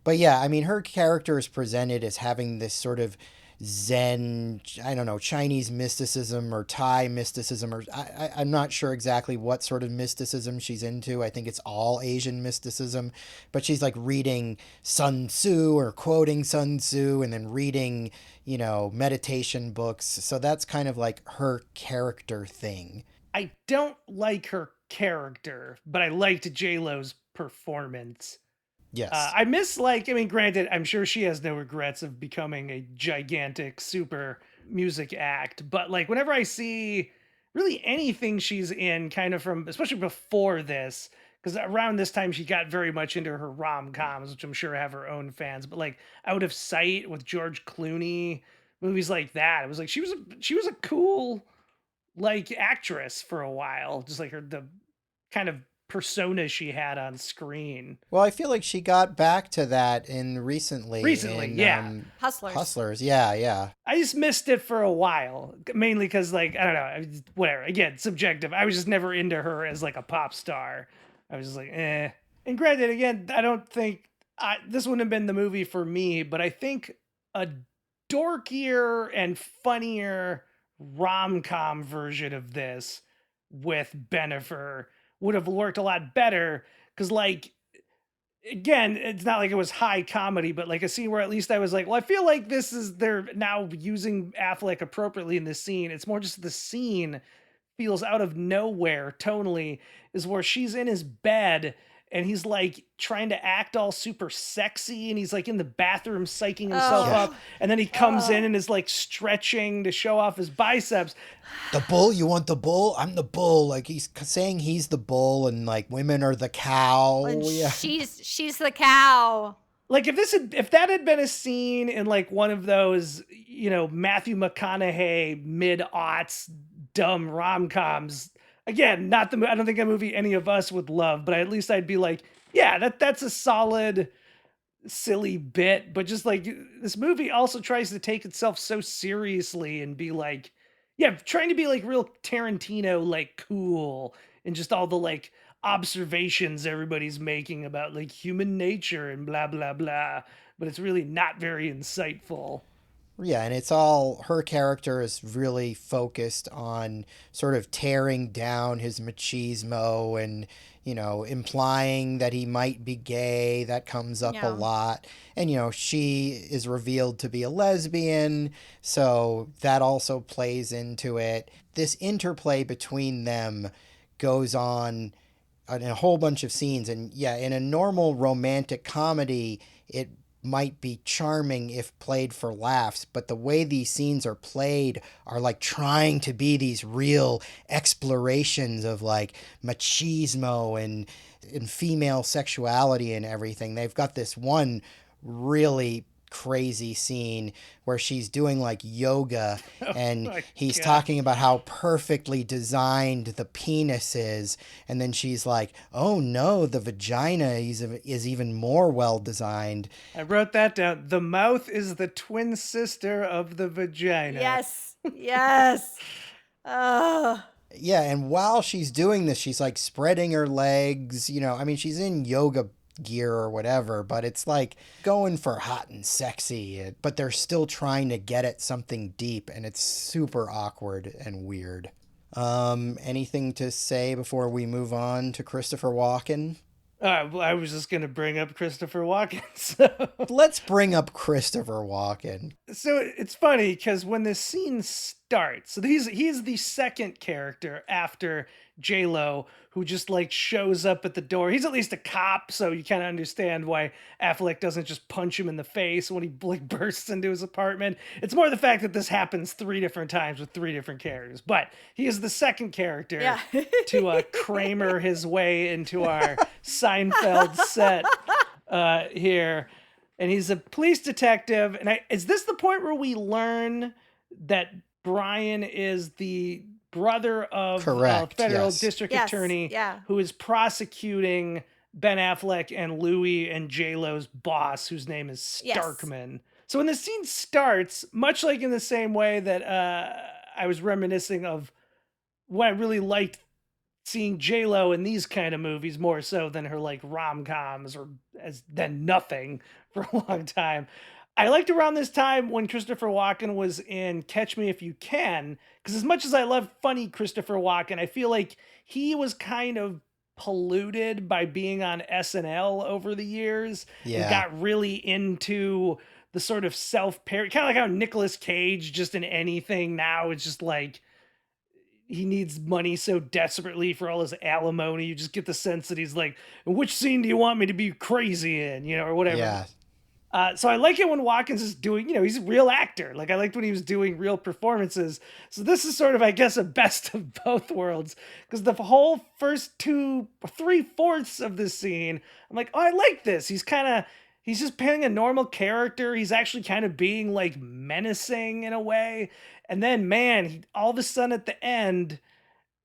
But yeah, I mean, her character is presented as having this sort of Zen, I don't know, Chinese mysticism or Thai mysticism, or I'm not sure exactly what sort of mysticism she's into. I think it's all Asian mysticism, but she's like reading Sun Tzu or quoting Sun Tzu and then reading, meditation books. So that's kind of like her character thing. I don't like her character, but I liked JLo's performance. Yes. I miss, granted, I'm sure she has no regrets of becoming a gigantic super music act, but like whenever I see really anything she's in, kind of from, especially before this, because around this time she got very much into her rom-coms, which I'm sure have her own fans, but like Out of Sight with George Clooney, movies like that, it was like she was a cool like actress for a while, just like the kind of persona she had on screen. Well, I feel like she got back to that recently, Hustlers. Yeah. I just missed it for a while, mainly because I don't know, whatever, again, subjective. I was just never into her as like a pop star. I was just like, eh. And granted, again, I don't think this wouldn't have been the movie for me, but I think a dorkier and funnier rom-com version of this with Bennifer would have worked a lot better. Because, like, again, it's not like it was high comedy, but like a scene where at least I was like, well, I feel like they're now using Affleck appropriately in this scene. It's more just the scene feels out of nowhere tonally, is where she's in his bed and he's like trying to act all super sexy, and he's like in the bathroom psyching himself up, and then he comes in and is like stretching to show off his biceps. The bull, you want the bull? I'm the bull. Like, he's saying he's the bull, and like women are the cow. And she's the cow. Like, if that had been a scene in like one of those, you know, Matthew McConaughey mid-aughts dumb rom-coms, again, I don't think a movie any of us would love, but at least I'd be like, yeah, that's a solid, silly bit. But just like, this movie also tries to take itself so seriously and be like, yeah, trying to be like real Tarantino, like cool, and just all the like observations everybody's making about like human nature and blah, blah, blah. But it's really not very insightful. Yeah, and it's all, her character is really focused on sort of tearing down his machismo and, you know, implying that he might be gay. That comes up a lot. And, you know, she is revealed to be a lesbian, so that also plays into it. This interplay between them goes on in a whole bunch of scenes. And yeah, in a normal romantic comedy, it might be charming if played for laughs, but the way these scenes are played are like trying to be these real explorations of like machismo and female sexuality and everything. They've got this one really crazy scene where she's doing like yoga and he's talking about how perfectly designed the penis is, and then she's like, oh no, the vagina is even more well designed. I wrote that down. The mouth is the twin sister of the vagina. Yes. Yeah, and while she's doing this, she's like spreading her legs, you know, I mean, she's in yoga gear or whatever, but it's like going for hot and sexy, but they're still trying to get at something deep, and it's super awkward and weird. Anything to say before we move on to Christopher Walken? I was just going to bring up Christopher Walken. So. Let's bring up Christopher Walken. So it's funny because when this scene starts, so he's the second character after JLo, who just like shows up at the door. He's at least a cop, so you kind of understand why Affleck doesn't just punch him in the face when he like bursts into his apartment. It's more the fact that this happens 3 different times with 3 different characters. But he is the second character to Kramer his way into our Seinfeld set here. And he's a police detective. And is this the point where we learn that Brian is the brother of a federal district attorney who is prosecuting Ben Affleck and Louis and JLo's boss, whose name is Starkman? Yes. So when the scene starts, much like in the same way that I was reminiscing of what I really liked seeing JLo in these kind of movies more so than her like rom-coms or than nothing for a long time. I liked around this time when Christopher Walken was in Catch Me If You Can, because as much as I love funny Christopher Walken, I feel like he was kind of polluted by being on SNL over the years. Yeah. And got really into the sort of self-parody, kind of like how Nicolas Cage just in anything now, it's just like he needs money so desperately for all his alimony. You just get the sense that he's like, which scene do you want me to be crazy in, you know, or whatever. Yeah. So I like it when Watkins is doing, you know, he's a real actor. Like I liked when he was doing real performances. So this is sort of, I guess, a best of both worlds, because the whole first 3/4 of this scene, I'm like, oh, I like this. He's just playing a normal character. He's actually kind of being like menacing in a way. And then, man, all of a sudden at the end,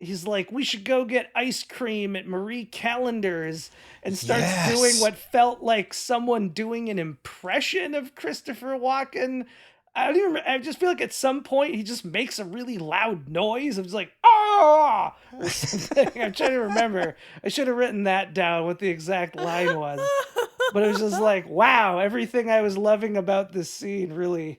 he's like, we should go get ice cream at Marie Callender's, and starts doing what felt like someone doing an impression of Christopher Walken. I just feel like at some point he just makes a really loud noise. I'm just like, ah, or something. I'm trying to remember. I should have written that down, what the exact line was. But it was just like, wow, everything I was loving about this scene really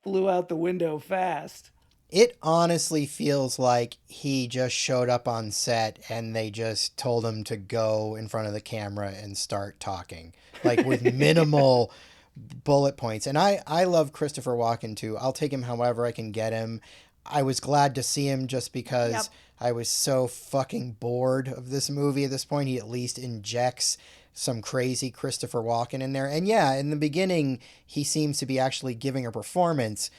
flew out the window fast. It honestly feels like he just showed up on set and they just told him to go in front of the camera and start talking, like with minimal bullet points. And I love Christopher Walken too. I'll take him however I can get him. I was glad to see him just Yep. because I was so fucking bored of this movie at this point. He at least injects some crazy Christopher Walken in there. And yeah, in the beginning, he seems to be actually giving a performance.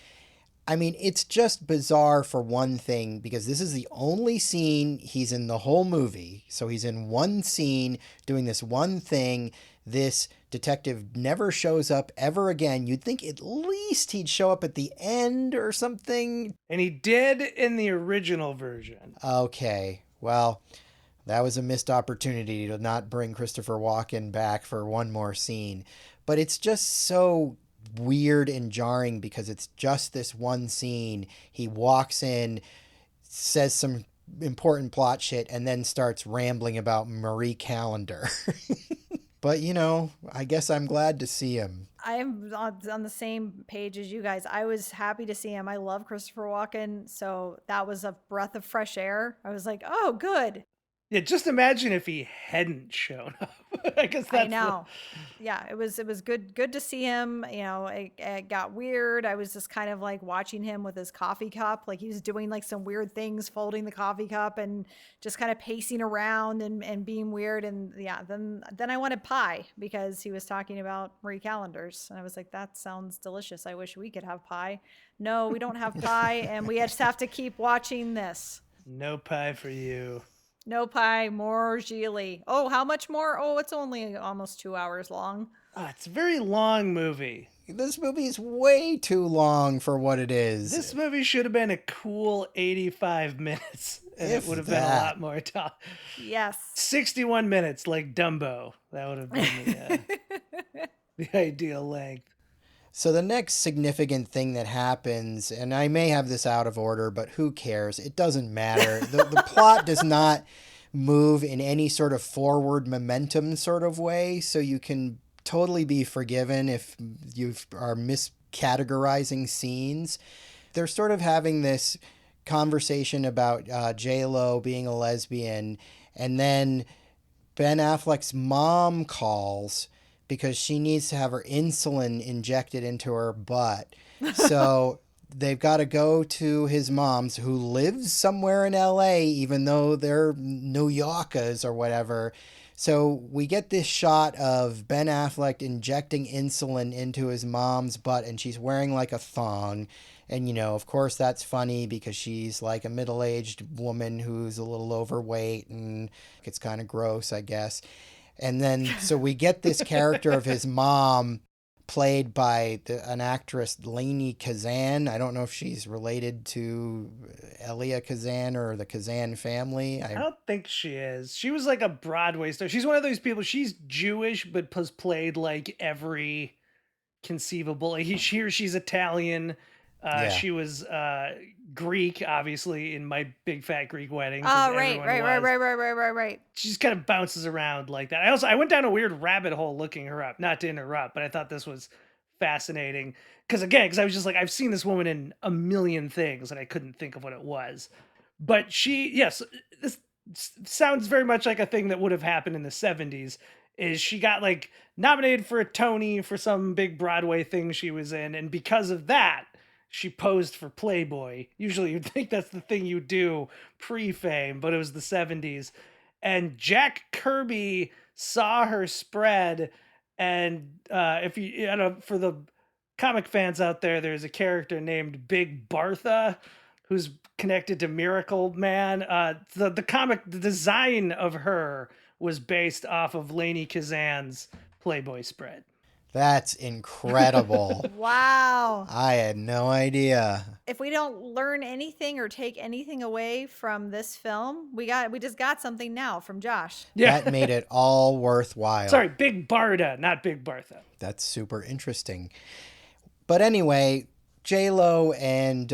I mean, it's just bizarre for one thing because this is the only scene he's in the whole movie. So he's in one scene doing this one thing. This detective never shows up ever again. You'd think at least he'd show up at the end or something. And he did in the original version. Okay, well, that was a missed opportunity to not bring Christopher Walken back for one more scene. But it's just so weird and jarring because it's just this one scene. He walks in, says some important plot shit, and then starts rambling about Marie Callender. But, you know, I guess I'm glad to see him. I'm on the same page as you guys. I was happy to see him. I love Christopher Walken, so that was a breath of fresh air. I was like, oh, good. Yeah, just imagine if he hadn't shown up. I guess that's I know. Yeah, it was good to see him. You know, it got weird. I was just kind of like watching him with his coffee cup, like he was doing like some weird things, folding the coffee cup and just kind of pacing around and being weird. And yeah, then I wanted pie because he was talking about Marie Callender's, and I was like, that sounds delicious. I wish we could have pie. No, we don't have pie, and we just have to keep watching this. No pie for you. No pie, more Gigli. Oh, how much more? Oh, it's only almost 2 hours long. It's a very long movie. This movie is way too long for what it is. This movie should have been a cool 85 minutes. And it would have been a lot more time. Yes. 61 minutes like Dumbo. That would have been the ideal length. So the next significant thing that happens, and I may have this out of order, but who cares? It doesn't matter. The plot does not move in any sort of forward momentum sort of way, so you can totally be forgiven if you are miscategorizing scenes. They're sort of having this conversation about JLo being a lesbian, and then Ben Affleck's mom calls because she needs to have her insulin injected into her butt. So they've got to go to his mom's, who lives somewhere in LA, even though they're New Yorkers or whatever. So we get this shot of Ben Affleck injecting insulin into his mom's butt, and she's wearing like a thong. And, you know, of course that's funny because she's like a middle-aged woman who's a little overweight, and it's kind of gross, I guess. And then, so we get this character of his mom played by an actress, Lainey Kazan. I don't know if she's related to Elia Kazan or the Kazan family. I don't think she is. She was like a Broadway star. She's one of those people, she's Jewish, but has played like every conceivable. She's Italian. She was Greek, obviously, in My Big Fat Greek Wedding. Oh, right. She just kind of bounces around like that. I went down a weird rabbit hole looking her up, not to interrupt, but I thought this was fascinating. Because I was just like, I've seen this woman in a million things, and I couldn't think of what it was. But this sounds very much like a thing that would have happened in the 70s. Is she got like nominated for a Tony for some big Broadway thing she was in, and because of that, she posed for Playboy. Usually you'd think that's the thing you do pre-fame, but it was the 70s. And Jack Kirby saw her spread. And if you know, for the comic fans out there, there's a character named Big Bartha who's connected to Miracle Man. The design of her was based off of Lainey Kazan's Playboy spread. That's incredible. Wow. I had no idea. If we don't learn anything or take anything away from this film, we just got something now from Josh. Yeah. That made it all worthwhile. Sorry, Big Barda, not Big Bartha. That's super interesting. But anyway, JLo and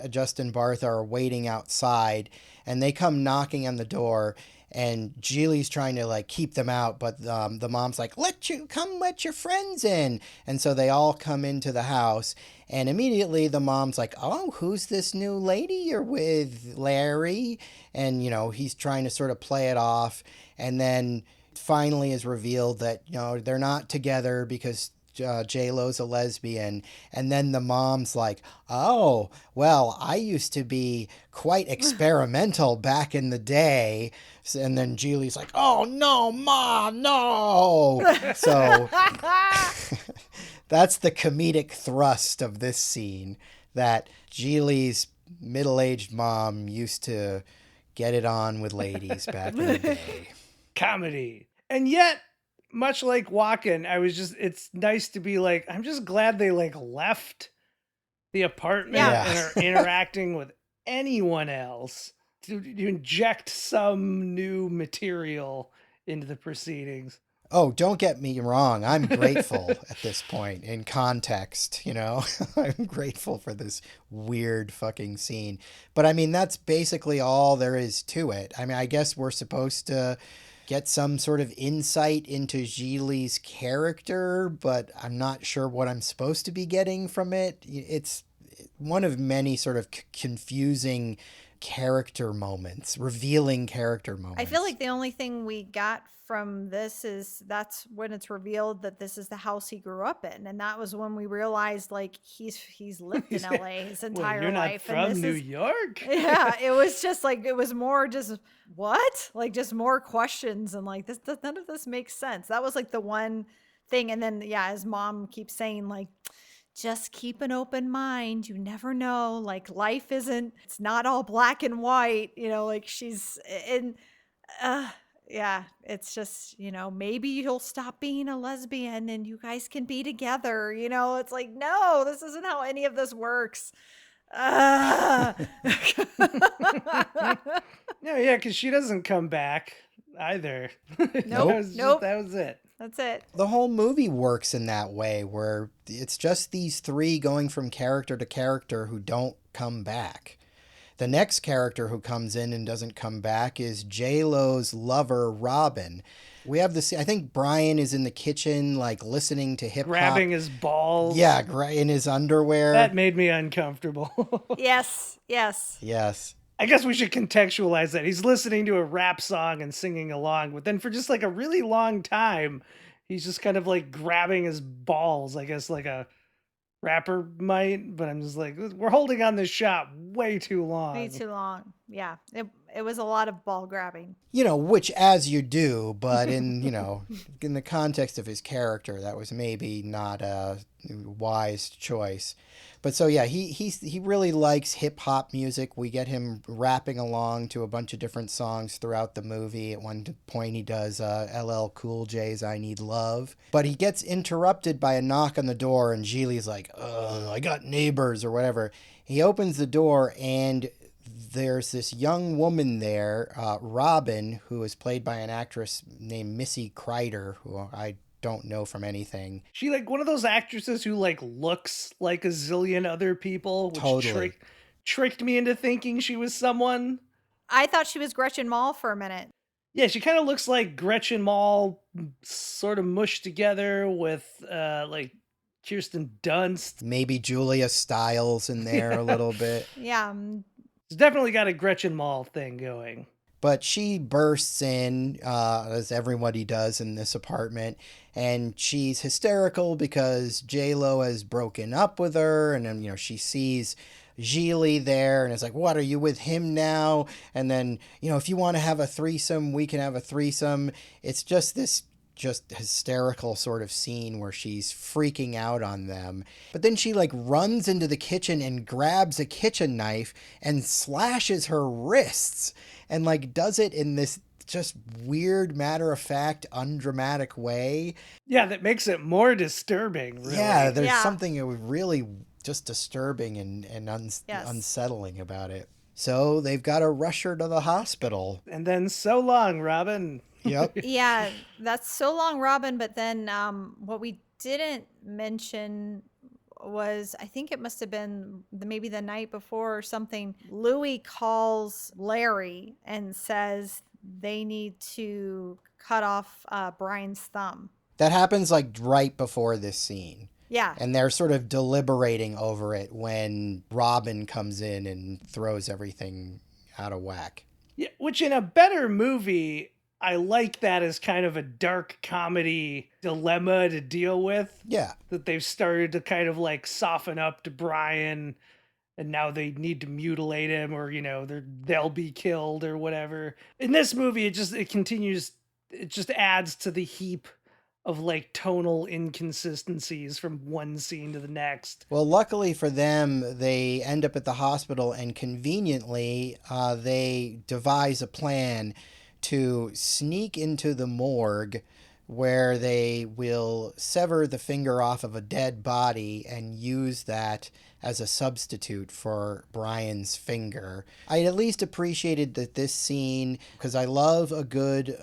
Justin Bartha are waiting outside, and they come knocking on the door. and Gigli's trying to like keep them out, but the mom's like, let your friends in. And so they all come into the house, and immediately the mom's like, oh, who's this new lady you're with, Larry? And, he's trying to sort of play it off. And then finally is revealed that, they're not together because JLo's a lesbian. And then the mom's like, oh, well, I used to be quite experimental back in the day. And then Gigli's like, oh, no, Mom, no. So that's the comedic thrust of this scene, that Gigli's middle-aged mom used to get it on with ladies back in the day. Comedy. And yet, much like Walken, it's nice to be like, I'm just glad they like left the apartment and are interacting with anyone else to inject some new material into the proceedings. Oh, don't get me wrong. I'm grateful at this point in context, I'm grateful for this weird fucking scene. But I mean, that's basically all there is to it. I mean, I guess we're supposed to get some sort of insight into Gigli's character, but I'm not sure what I'm supposed to be getting from it. It's one of many sort of confusing character moments, revealing character moments. I feel like the only thing we got from this is that's when it's revealed that this is the house he grew up in, and that was when we realized like he's lived in LA his entire you're life. Not from New York. Yeah, it was just like it was more just what, like just more questions and like this. None of this makes sense. That was like the one thing, and then his mom keeps saying like, just keep an open mind. You never know. Like life it's not all black and white, like she's in, it's just, maybe you'll stop being a lesbian and you guys can be together. It's like, no, this isn't how any of this works. No, because she doesn't come back either. Nope. That was it. That's it. The whole movie works in that way, where it's just these three going from character to character who don't come back. The next character who comes in and doesn't come back is JLo's lover, Robin. We have this, I think Brian is in the kitchen, like listening to hip hop. Grabbing his balls. Yeah, in his underwear. That made me uncomfortable. Yes. I guess we should contextualize that. He's listening to a rap song and singing along, but then for just like a really long time, he's just kind of like grabbing his balls, I guess like a rapper might, but I'm just like, we're holding on this shot way too long. Way too long. Yeah. It was a lot of ball grabbing. Which as you do, but in, in the context of his character, that was maybe not a wise choice. But so yeah, he really likes hip hop music. We get him rapping along to a bunch of different songs throughout the movie. At one point he does LL Cool J's I Need Love. But he gets interrupted by a knock on the door, and Gigli's like, I got neighbors or whatever. He opens the door, and there's this young woman there, Robin, who is played by an actress named Missy Kreider, who I don't know from anything. She like one of those actresses who like looks like a zillion other people, which totally tricked me into thinking she was someone. I thought she was Gretchen Mol for a minute. Yeah, she kind of looks like Gretchen Mol sort of mushed together with like Kirsten Dunst. Maybe Julia Stiles in there a little bit. Yeah. It's definitely got a Gretchen Mol thing going. But she bursts in, as everybody does in this apartment, and she's hysterical because JLo has broken up with her, and then, she sees Gigli there, and it's like, what, are you with him now? And then, if you want to have a threesome, we can have a threesome. It's just this hysterical sort of scene where she's freaking out on them. But then she like runs into the kitchen and grabs a kitchen knife and slashes her wrists, and like does it in this just weird, matter-of-fact, undramatic way. Yeah, that makes it more disturbing, really. Yeah, there's something really just disturbing and unsettling about it. So they've got to rush her to the hospital. And then so long, Robin. Yep. Yeah, that's so long, Robin. But then what we didn't mention was, I think it must have been maybe the night before or something, Louis calls Larry and says they need to cut off Brian's thumb. That happens like right before this scene. Yeah. And they're sort of deliberating over it when Robin comes in and throws everything out of whack. Yeah, which in a better movie, I like that as kind of a dark comedy dilemma to deal with. Yeah. That they've started to kind of like soften up to Brian, and now they need to mutilate him, or, you know, they'll be killed or whatever. In this movie, it just adds to the heap of like tonal inconsistencies from one scene to the next. Well, luckily for them, they end up at the hospital, and conveniently, they devise a plan to sneak into the morgue, where they will sever the finger off of a dead body and use that as a substitute for Brian's finger. I at least appreciated that this scene, because I love a good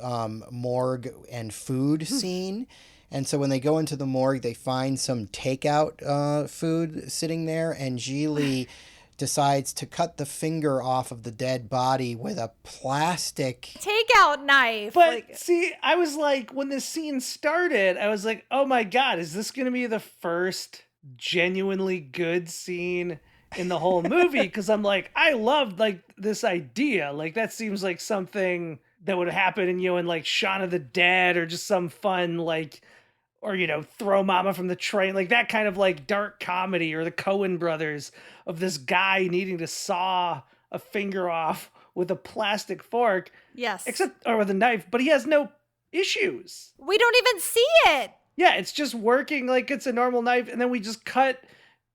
morgue and food scene. And so when they go into the morgue, they find some takeout food sitting there, and Gigli decides to cut the finger off of the dead body with a plastic takeout knife. But see, I was like, when this scene started, I was like, oh my God, is this going to be the first genuinely good scene in the whole movie? Because I'm like, I loved like this idea. Like that seems like something that would happen in, you know, in like Shaun of the Dead, or just some fun like, or, you know, Throw Mama from the Train, like that kind of like dark comedy, or the Coen brothers, of this guy needing to saw a finger off with a plastic fork. Yes. Or with a knife, but he has no issues. We don't even see it. Yeah, it's just working like it's a normal knife, and then we just cut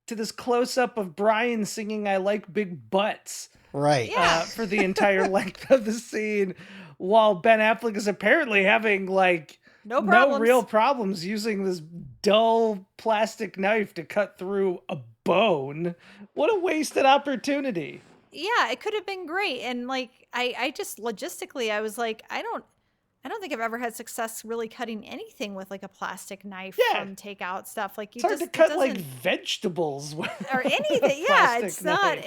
to this close-up of Brian singing I Like Big Butts. Right. For the entire length of the scene, while Ben Affleck is apparently having like no real problems using this dull plastic knife to cut through a bone. What a wasted opportunity. Yeah, it could have been great. And like, I just logistically, I was like, I don't think I've ever had success really cutting anything with like a plastic knife from takeout stuff. Like it's hard to cut like vegetables or anything. Yeah, it's not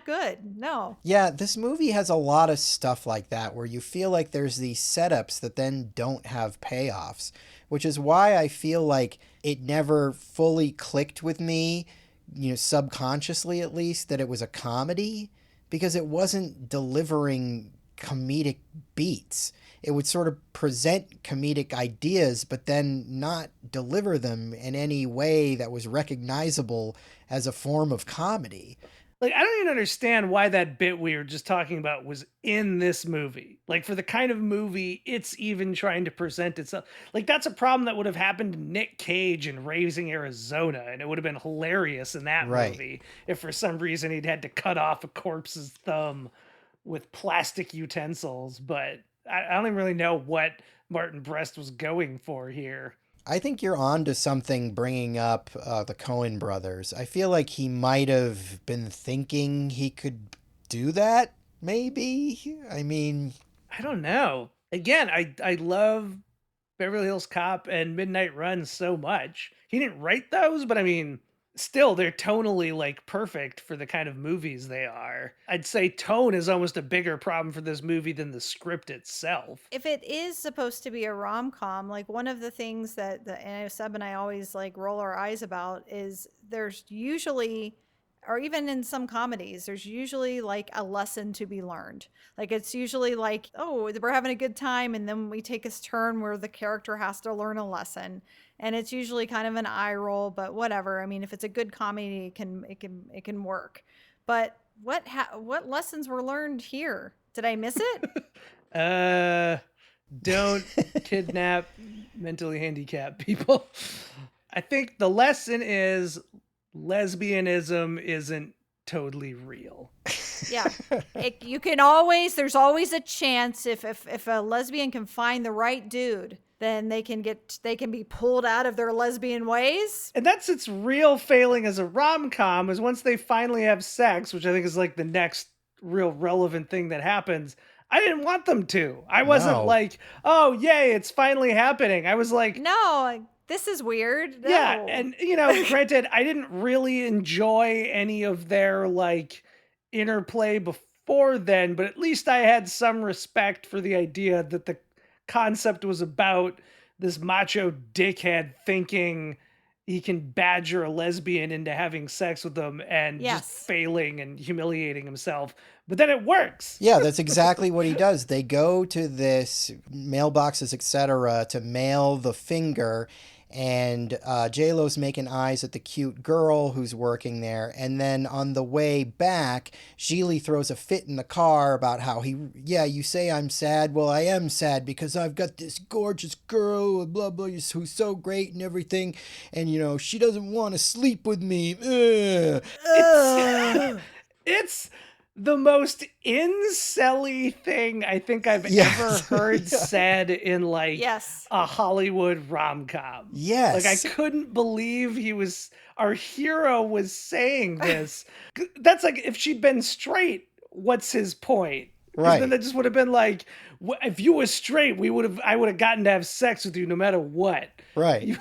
good. No. Yeah, this movie has a lot of stuff like that where you feel like there's these setups that then don't have payoffs, which is why I feel like it never fully clicked with me, you know, subconsciously at least, that it was a comedy, because it wasn't delivering comedic beats. It would sort of present comedic ideas, but then not deliver them in any way that was recognizable as a form of comedy. Like, I don't even understand why that bit we were just talking about was in this movie. Like, for the kind of movie it's even trying to present itself. Like, that's a problem that would have happened to Nick Cage in Raising Arizona, and it would have been hilarious in that movie if for some reason he'd had to cut off a corpse's thumb with plastic utensils. But I don't even really know what Martin Brest was going for here. I think you're on to something bringing up the Coen brothers. I feel like he might have been thinking he could do that, maybe? I mean, I don't know. Again, I love Beverly Hills Cop and Midnight Run so much. He didn't write those, but I mean, still, they're tonally like perfect for the kind of movies they are. I'd say tone is almost a bigger problem for this movie than the script itself. If it is supposed to be a rom-com, like one of the things that Seb and I always like roll our eyes about is there's usually, or even in some comedies, there's usually like a lesson to be learned. Like it's usually like, oh, we're having a good time, and then we take this turn where the character has to learn a lesson. And it's usually kind of an eye roll, but whatever. I mean, if it's a good comedy, it can work. But what lessons were learned here? Did I miss it? Don't kidnap mentally handicapped people. I think the lesson is lesbianism isn't totally real. Yeah. There's always a chance if a lesbian can find the right dude, then they can be pulled out of their lesbian ways. And that's its real failing as a rom-com, is once they finally have sex, which I think is like the next real relevant thing that happens. I didn't want them to. I wasn't like, oh, yay, it's finally happening. I was like, no, this is weird. No. Yeah. And, you know, granted, I didn't really enjoy any of their like interplay before then, but at least I had some respect for the idea that the concept was about this macho dickhead thinking he can badger a lesbian into having sex with them and just Yes. failing and humiliating himself. But then it works. Yeah, that's exactly what he does. They go to this mailboxes, etc., to mail the finger, and JLo's making eyes at the cute girl who's working there. And then on the way back, Gigli throws a fit in the car about how you say I'm sad. Well, I am sad because I've got this gorgeous girl, blah, blah, who's so great and everything. And, she doesn't want to sleep with me. It's the most incelly thing I think I've ever heard said in like a Hollywood rom-com. Yes. Like I couldn't believe our hero was saying this. That's like if she'd been straight, what's his point? Right. Then that just would have been like, if you were straight, I would have gotten to have sex with you no matter what. Right. You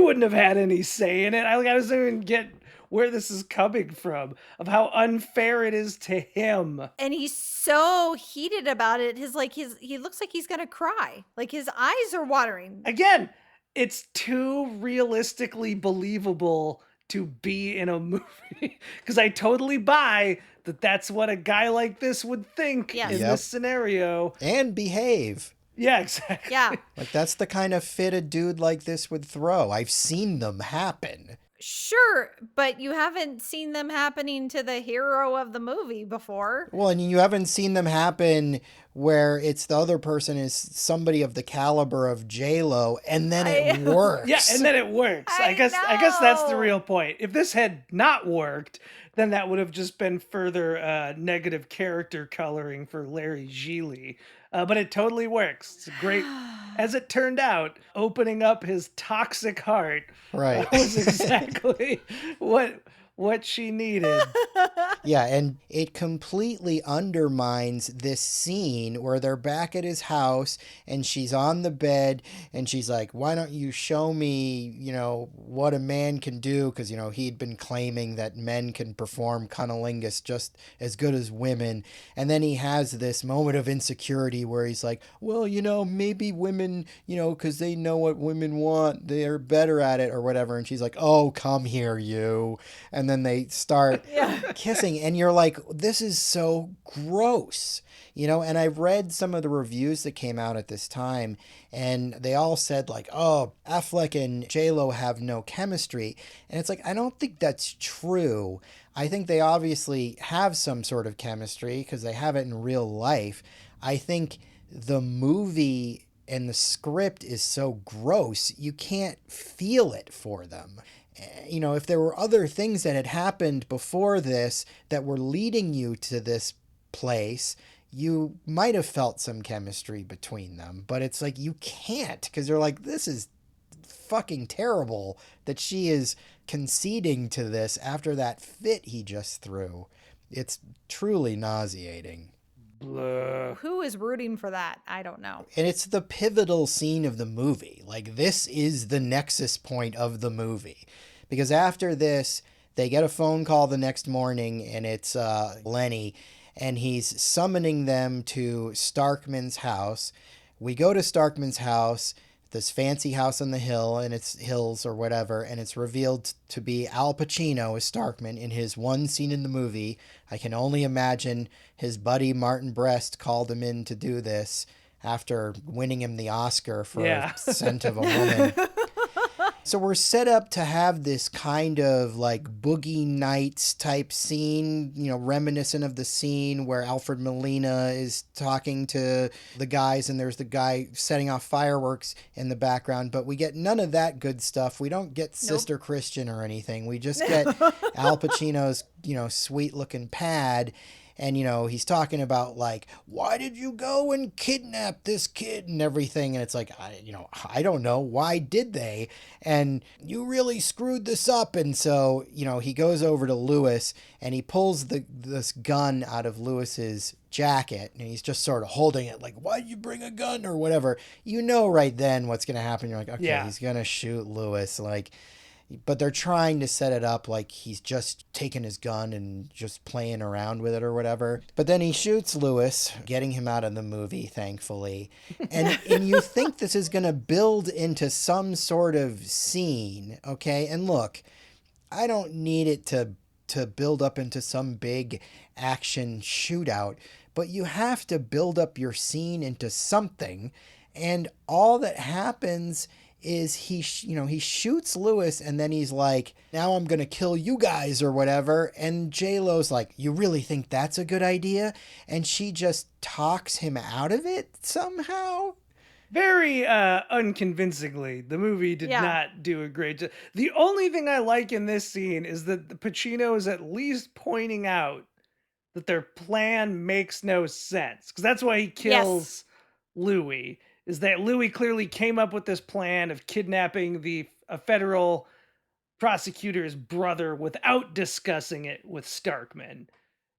wouldn't have had any say in it. I just don't even get where this is coming from, of how unfair it is to him. And he's so heated about it. He looks like he's gonna cry. Like his eyes are watering. Again, it's too realistically believable to be in a movie. Because I totally buy that that's what a guy like this would think in this scenario. And behave. Yeah, exactly. Yeah. Like that's the kind of fit a dude like this would throw. I've seen them happen. Sure, but you haven't seen them happening to the hero of the movie before. Well, and you haven't seen them happen where it's the other person is somebody of the caliber of JLo, and then it works. Yeah, and then it works. I guess that's the real point. If this had not worked, then that would have just been further negative character coloring for Larry Gigli. But it totally works. It's great. As it turned out, opening up his toxic heart was exactly what she needed. Yeah, and it completely undermines this scene where they're back at his house and she's on the bed and she's like, why don't you show me, what a man can do? Because, he'd been claiming that men can perform cunnilingus just as good as women. And then he has this moment of insecurity where he's like, well, maybe women, because they know what women want, they're better at it or whatever. And she's like, oh, come here, you. And then they start kissing and you're like, this is so gross, and I've read some of the reviews that came out at this time and they all said like, oh, Affleck and JLo have no chemistry. And it's like, I don't think that's true. I think they obviously have some sort of chemistry because they have it in real life. I think the movie and the script is so gross, you can't feel it for them. If there were other things that had happened before this that were leading you to this place, you might have felt some chemistry between them. But it's like you can't because you're like, this is fucking terrible that she is conceding to this after that fit he just threw. It's truly nauseating. Blah. Who is rooting for that? I don't know. And it's the pivotal scene of the movie. Like, this is the nexus point of the movie. Because after this, they get a phone call the next morning, and it's Lenny, and he's summoning them to Starkman's house. We go to Starkman's house, this fancy house on the hill, and it's hills or whatever, and it's revealed to be Al Pacino as Starkman in his one scene in the movie. I can only imagine his buddy Martin Brest called him in to do this after winning him the Oscar for Scent of a Woman. So we're set up to have this kind of like Boogie Nights type scene, reminiscent of the scene where Alfred Molina is talking to the guys and there's the guy setting off fireworks in the background. But we get none of that good stuff. We don't get Sister Christian or anything. We just get Al Pacino's, sweet looking pad. And, he's talking about like, why did you go and kidnap this kid and everything? And it's like, I don't know. Why did they? And you really screwed this up. And so, he goes over to Lewis and he pulls this gun out of Lewis's jacket and he's just sort of holding it like, why'd you bring a gun or whatever? Right then what's going to happen. You're like, okay, he's going to shoot Lewis. Like, but they're trying to set it up like he's just taking his gun and just playing around with it or whatever. But then he shoots Lewis, getting him out of the movie, thankfully. And you think this is going to build into some sort of scene, okay? And look, I don't need it to build up into some big action shootout, but you have to build up your scene into something. And all that happens is he shoots Lewis, and then he's like, now I'm going to kill you guys or whatever. And JLo's like, you really think that's a good idea? And she just talks him out of it somehow. Very unconvincingly. The movie did not do a great job. The only thing I like in this scene is that Pacino is at least pointing out that their plan makes no sense. Because that's why he kills Louis. Is that Louis clearly came up with this plan of kidnapping a federal prosecutor's brother without discussing it with Starkman.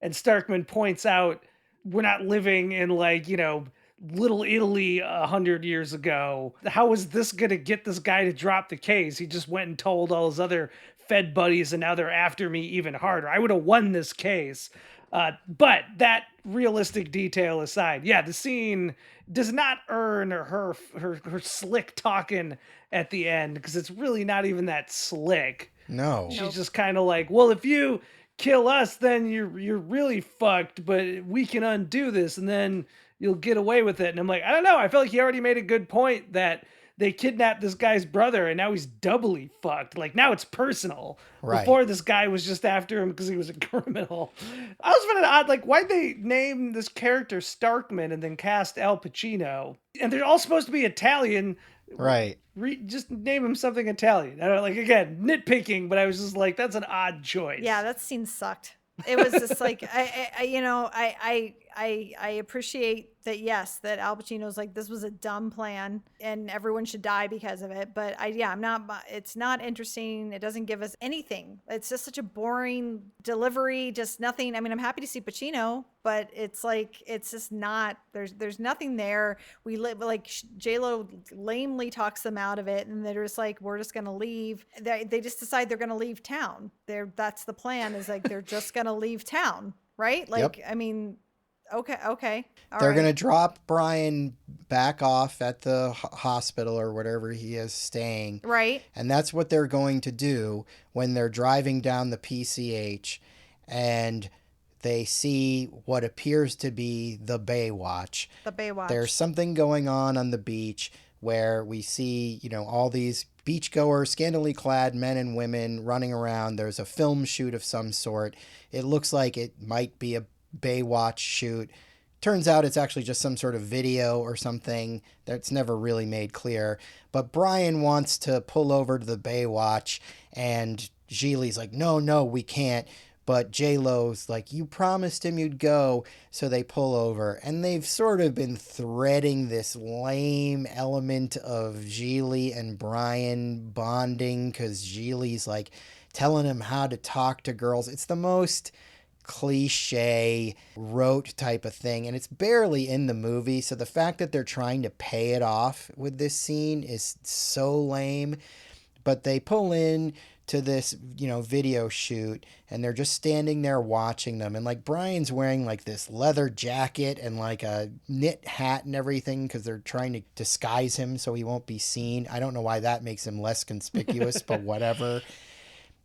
And Starkman points out, we're not living in Little Italy 100 years ago. How is this going to get this guy to drop the case? He just went and told all his other Fed buddies, and now they're after me even harder. I would have won this case. But that realistic detail aside, the scene does not earn her slick talking at the end, because it's really not even that slick. No. She's just kind of like, well, if you kill us, then you're really fucked, but we can undo this, and then you'll get away with it. And I'm like, I don't know. I feel like he already made a good point that they kidnapped this guy's brother, and now he's doubly fucked. Like, now it's personal. Right. Before, this guy was just after him because he was a criminal. I was finding it odd, like, why'd they name this character Starkman and then cast Al Pacino? And they're all supposed to be Italian. Right. Just name him something Italian. I don't, like, again, nitpicking, but I was just like, that's an odd choice. Yeah, that scene sucked. It was just like, I appreciate that, yes, that Al Pacino's like, this was a dumb plan and everyone should die because of it. But it's not interesting. It doesn't give us anything. It's just such a boring delivery, just nothing. I mean, I'm happy to see Pacino, but it's like, it's just not, there's nothing there. JLo lamely talks them out of it, and they're just like, we're just going to leave. They just decide they're going to leave town. That's the plan, is like, they're just going to leave town. Right? Like, yep. I mean, okay. They're going to drop Brian back off at the hospital or whatever he is staying. Right. And that's what they're going to do when they're driving down the PCH and they see what appears to be the Baywatch. The Baywatch. There's something going on the beach where we see, all these beachgoers, scantily clad men and women running around. There's a film shoot of some sort. It looks like it might be a Baywatch shoot. Turns out it's actually just some sort of video or something that's never really made clear. But Brian wants to pull over to the Baywatch, and Gigli's like, no, we can't. But JLo's like, you promised him you'd go. So they pull over, and they've sort of been threading this lame element of Gigli and Brian bonding, because Gigli's like telling him how to talk to girls. It's the most cliche, rote type of thing, and it's barely in the movie. So the fact that they're trying to pay it off with this scene is so lame. But they pull in to this, video shoot, and they're just standing there watching them. And like, Brian's wearing like this leather jacket and like a knit hat and everything, because they're trying to disguise him so he won't be seen. I don't know why that makes him less conspicuous, but whatever.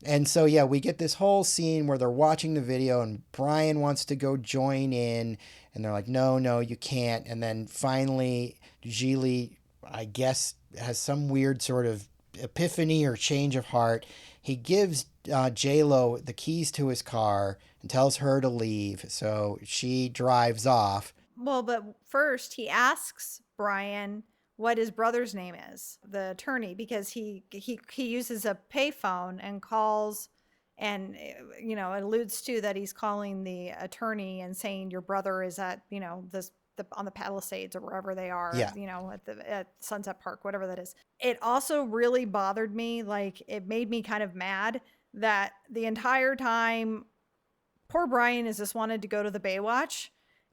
And so, we get this whole scene where they're watching the video, and Brian wants to go join in, and they're like, no, you can't. And then finally, Gigli, I guess, has some weird sort of epiphany or change of heart. He gives JLo the keys to his car and tells her to leave. So she drives off. Well, but first he asks Brian what his brother's name is, the attorney, because he uses a payphone and calls, and it alludes to that he's calling the attorney and saying your brother is at on the Palisades or wherever they are, at Sunset Park, whatever that is. It also really bothered me. Like, it made me kind of mad that the entire time poor Brian has just wanted to go to the Baywatch.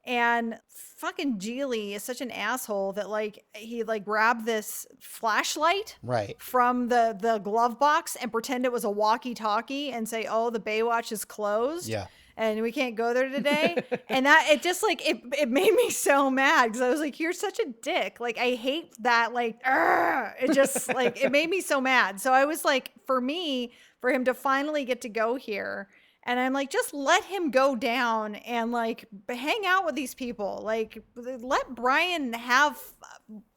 And fucking Gigli is such an asshole that like he like grabbed this flashlight Right. from the glove box and pretend it was a walkie-talkie and say, "Oh, the Baywatch is closed." Yeah. And we can't go there today. And that it just like it made me so mad because I was like, you're such a dick. Like I hate that, like it just like it made me so mad. So I was like, for me, for him to finally get to go here. And I'm like, just let him go down and like hang out with these people. Like let Brian have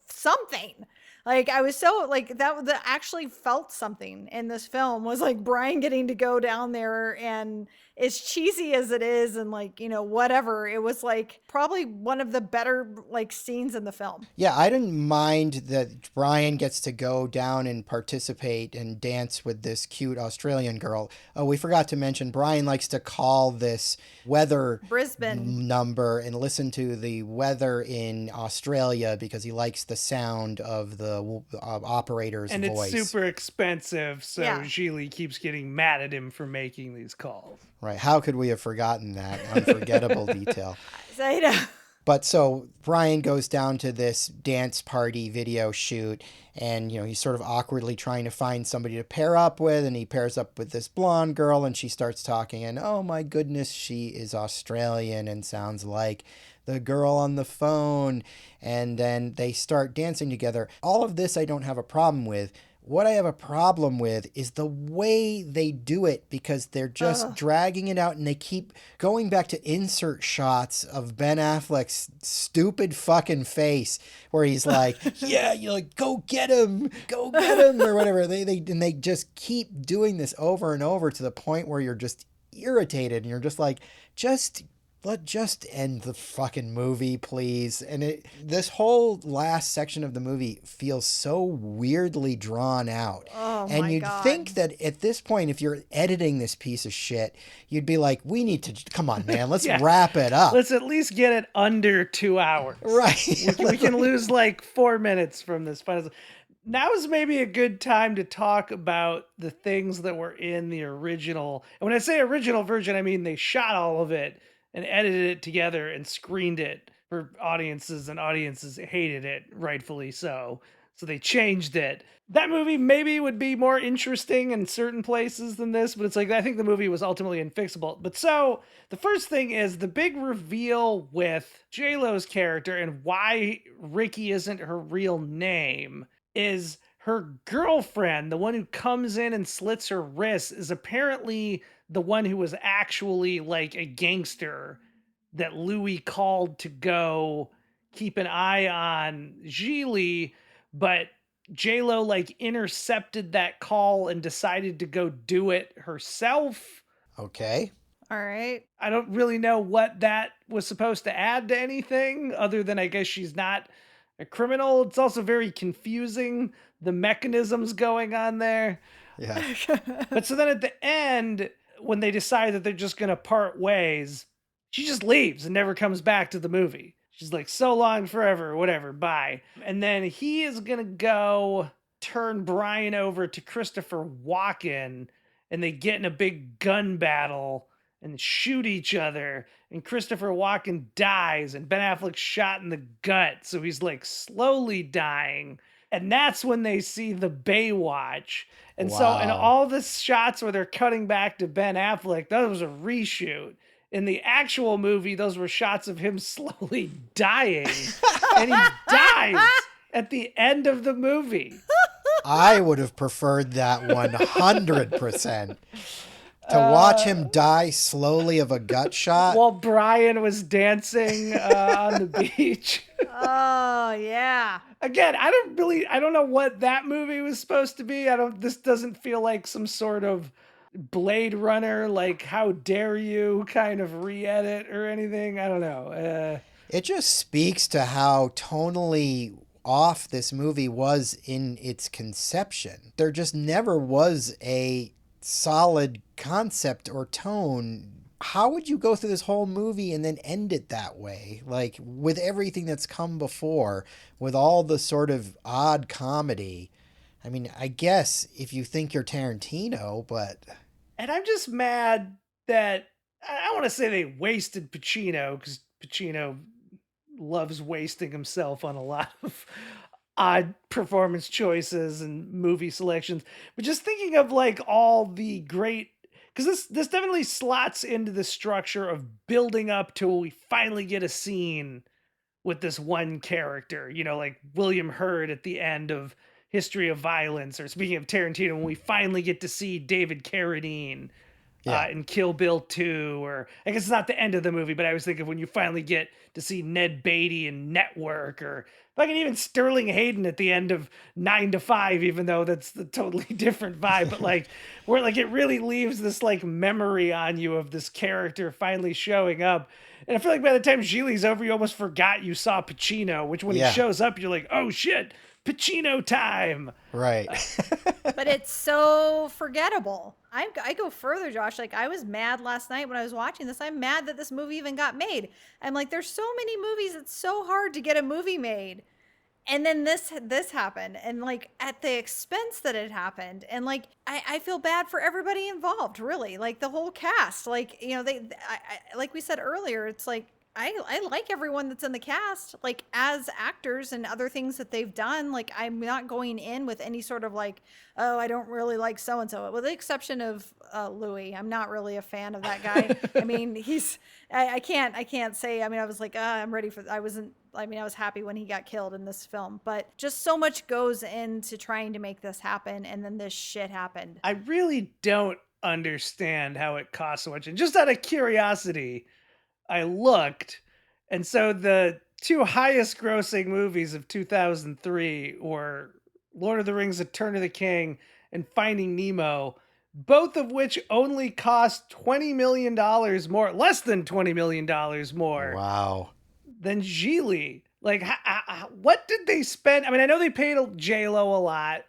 something. Like I was so like that actually felt something in this film was like Brian getting to go down there, and as cheesy as it is and like, you know, whatever, it was like probably one of the better like scenes in the film. Yeah, I didn't mind that Brian gets to go down and participate and dance with this cute Australian girl. Oh, we forgot to mention Brian likes to call this weather Brisbane number and listen to the weather in Australia because he likes the sound of the operator's and voice. It's super expensive, so Yeah. Gigli keeps getting mad at him for making these calls. Right. How could we have forgotten that unforgettable detail? I know. But so Brian goes down to this dance party video shoot, and, you know, he's sort of awkwardly trying to find somebody to pair up with, and he pairs up with this blonde girl, and she starts talking, and oh my goodness, she is Australian and sounds like the girl on the phone. And then they start dancing together. All of this I don't have a problem with. What I have a problem with is the way they do it, because they're just dragging it out and they keep going back to insert shots of Ben Affleck's stupid fucking face where he's like, yeah, you're like, go get him, or whatever. They just keep doing this over and over to the point where you're just irritated and you're just like, just end the fucking movie, please. And this whole last section of the movie feels so weirdly drawn out. Oh and my you'd God. think that at this point, if you're editing this piece of shit, you'd be like, we need to, come on, man, let's Yeah. wrap it up. Let's at least get it under 2 hours. Right. We can lose like 4 minutes from this final. Now is maybe a good time to talk about the things that were in the original. And when I say original version, I mean they shot all of it and edited it together and screened it for audiences, and audiences hated it, rightfully so. So they changed it. That movie maybe would be more interesting in certain places than this, but it's like, I think the movie was ultimately unfixable. But so the first thing is the big reveal with JLo's character and why Ricky isn't her real name is her girlfriend, the one who comes in and slits her wrists, is apparently the one who was actually like a gangster that Louis called to go keep an eye on Gigli, but JLo like intercepted that call and decided to go do it herself. Okay. All right. I don't really know what that was supposed to add to anything other than I guess she's not a criminal. It's also very confusing, the mechanisms going on there. Yeah. But so then at the end, when they decide that they're just going to part ways, she just leaves and never comes back to the movie. She's like, so long, forever, whatever, bye. And then he is going to go turn Brian over to Christopher Walken, and they get in a big gun battle and shoot each other. And Christopher Walken dies, and Ben Affleck's shot in the gut. So he's like slowly dying. And that's when they see the Baywatch. And so in all the shots where they're cutting back to Ben Affleck, that was a reshoot. In the actual movie, those were shots of him slowly dying. And he dies at the end of the movie. I would have preferred that 100%. To watch him die slowly of a gut shot. While Brian was dancing on the beach. Oh, yeah. Again, I don't know what that movie was supposed to be. This doesn't feel like some sort of Blade Runner, like how dare you kind of re-edit or anything. I don't know. It just speaks to how tonally off this movie was in its conception. There just never was a solid concept or tone. How would you go through this whole movie and then end it that way? Like, with everything that's come before, with all the sort of odd comedy. I mean, I guess if you think you're Tarantino, but... And I'm just mad that, I want to say they wasted Pacino, because Pacino loves wasting himself on a lot of odd performance choices and movie selections. But just thinking of like all the great, because this definitely slots into the structure of building up till we finally get a scene with this one character, like William Hurt at the end of History of Violence, or speaking of Tarantino, when we finally get to see David Carradine Yeah. in Kill Bill 2, or I guess it's not the end of the movie, but I was thinking when you finally get to see Ned Beatty in Network, or fucking even Sterling Hayden at the end of 9 to 5, even though that's the totally different vibe, but like where like it really leaves this like memory on you of this character finally showing up. And I feel like by the time Gigli's over, you almost forgot you saw Pacino, which when he Yeah. shows up, you're like, oh shit, Pacino time. Right. But it's so forgettable. I go further, Josh. Like, I was mad last night when I was watching this. I'm mad that this movie even got made. I'm like, there's so many movies. It's so hard to get a movie made. And then this happened, and like at the expense that it happened, and like I feel bad for everybody involved, really, like the whole cast. Like, like we said earlier, it's like I like everyone that's in the cast, like as actors and other things that they've done. Like, I'm not going in with any sort of like, oh, I don't really like so and so, with the exception of Louis. I'm not really a fan of that guy. I mean, I can't say. I mean, I was like, I'm ready for. I was happy when he got killed in this film, but just so much goes into trying to make this happen, and then this shit happened. I really don't understand how it costs so much. And just out of curiosity, I looked, and so the two highest grossing movies of 2003 were Lord of the Rings: Return of the King and Finding Nemo, both of which only cost $20 million more, less than $20 million more Wow. than Gigli. Like, what did they spend? I mean, I know they paid JLo a lot.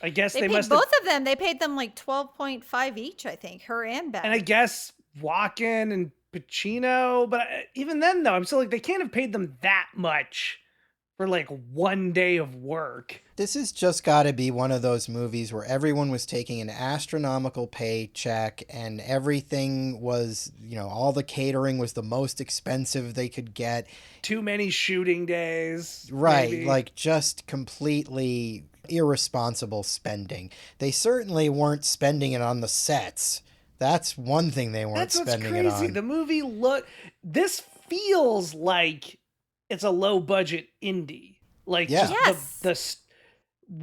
I guess They they paid must both of them. They paid them like 12.5 each, I think, her and Ben. and I guess Walken and Pacino, but even then, though, I'm still like, they can't have paid them that much for like one day of work. This has just got to be one of those movies where everyone was taking an astronomical paycheck and everything was, all the catering was the most expensive they could get. Too many shooting days. Right, maybe. like just completely irresponsible spending. They certainly weren't spending it on the sets. That's one thing they weren't spending it on. The movie this feels like it's a low budget indie. Like, yeah. Just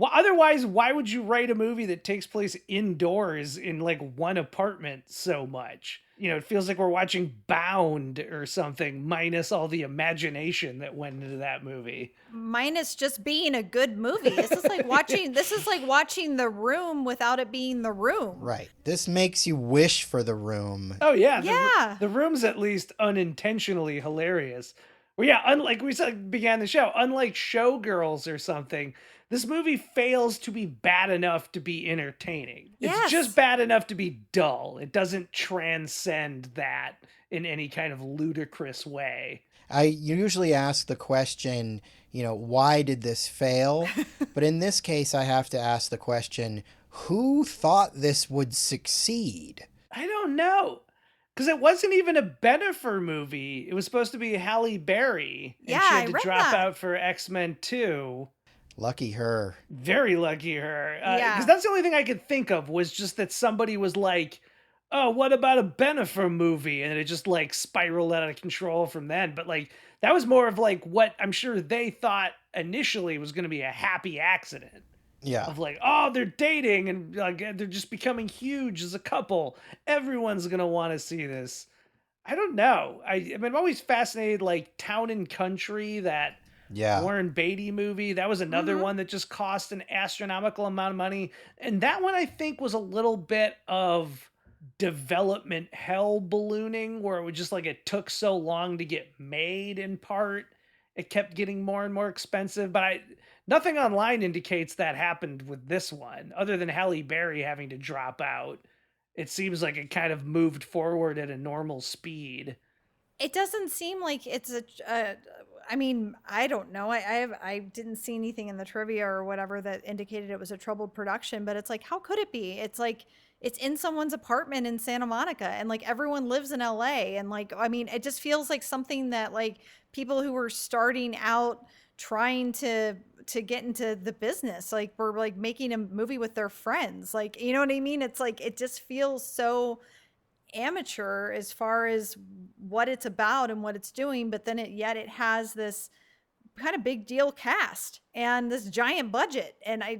otherwise, why would you write a movie that takes place indoors in like one apartment so much? It feels like we're watching Bound or something, minus all the imagination that went into that movie. Minus just being a good movie. This is like watching The Room without it being The Room. Right. This makes you wish for The Room. Oh yeah. Yeah. The Room's at least unintentionally hilarious. Well, yeah, unlike we said began the show, unlike Showgirls or something, this movie fails to be bad enough to be entertaining. Yes. It's just bad enough to be dull. It doesn't transcend that in any kind of ludicrous way. I usually ask the question, why did this fail? But in this case, I have to ask the question, who thought this would succeed? I don't know. Because it wasn't even a Bennifer movie. It was supposed to be Halle Berry. And she had to drop out for X-Men 2. Lucky her. Very lucky her. Yeah. Because that's the only thing I could think of was just that somebody was like, oh, what about a Bennifer movie? And it just like spiraled out of control from then. But like, that was more of like what I'm sure they thought initially was going to be a happy accident. Yeah. Of like, oh, they're dating and like they're just becoming huge as a couple. Everyone's going to want to see this. I don't know. I'm always fascinated, like Town and Country, that Warren Beatty movie. That was another one that just cost an astronomical amount of money. And that one I think was a little bit of development hell ballooning, where it was just like it took so long to get made in part. It kept getting more and more expensive, but nothing online indicates that happened with this one, other than Halle Berry having to drop out. It seems like it kind of moved forward at a normal speed. It doesn't seem like it's I mean, I don't know. I didn't see anything in the trivia or whatever that indicated it was a troubled production, but it's like, how could it be? It's like, it's in someone's apartment in Santa Monica, and like everyone lives in LA, and like, I mean, it just feels like something that like people who were starting out trying to get into the business like were like making a movie with their friends, like, you know what I mean? It's like it just feels so amateur as far as what it's about and what it's doing, but then yet it has this kind of big deal cast and this giant budget, and I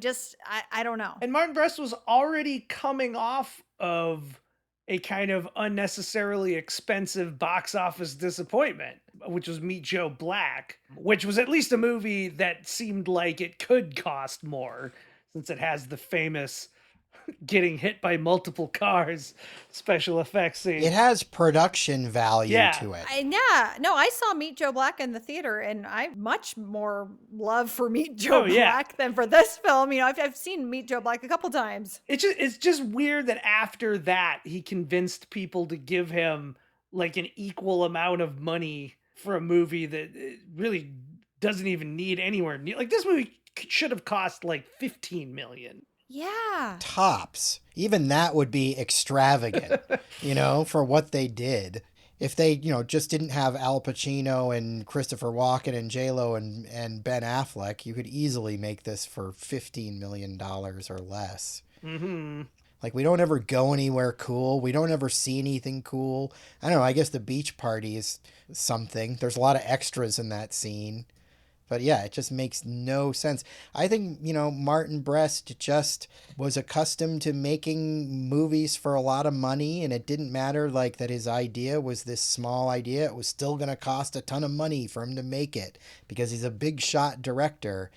don't know. And Martin Brest was already coming off of a kind of unnecessarily expensive box office disappointment, which was Meet Joe Black, which was at least a movie that seemed like it could cost more since it has the famous getting hit by multiple cars special effects scene. It has production value to it. I saw Meet Joe Black in the theater, and I much more love for Meet Joe Black than for this film. You know, I've seen Meet Joe Black a couple times. It's just weird that after that he convinced people to give him like an equal amount of money for a movie that really doesn't even need anywhere near. Like, this movie should have cost like $15 million. Yeah. Tops. Even that would be extravagant, you know, for what they did. If they, you know, just didn't have Al Pacino and Christopher Walken and JLo and Ben Affleck, you could easily make this for $15 million or less. Mm-hmm. Like, we don't ever go anywhere cool. We don't ever see anything cool. I don't know. I guess the beach party is something. There's a lot of extras in that scene. But yeah, it just makes no sense. I think, you know, Martin Brest just was accustomed to making movies for a lot of money, and it didn't matter like that his idea was this small idea. It was still going to cost a ton of money for him to make it because he's a big shot director.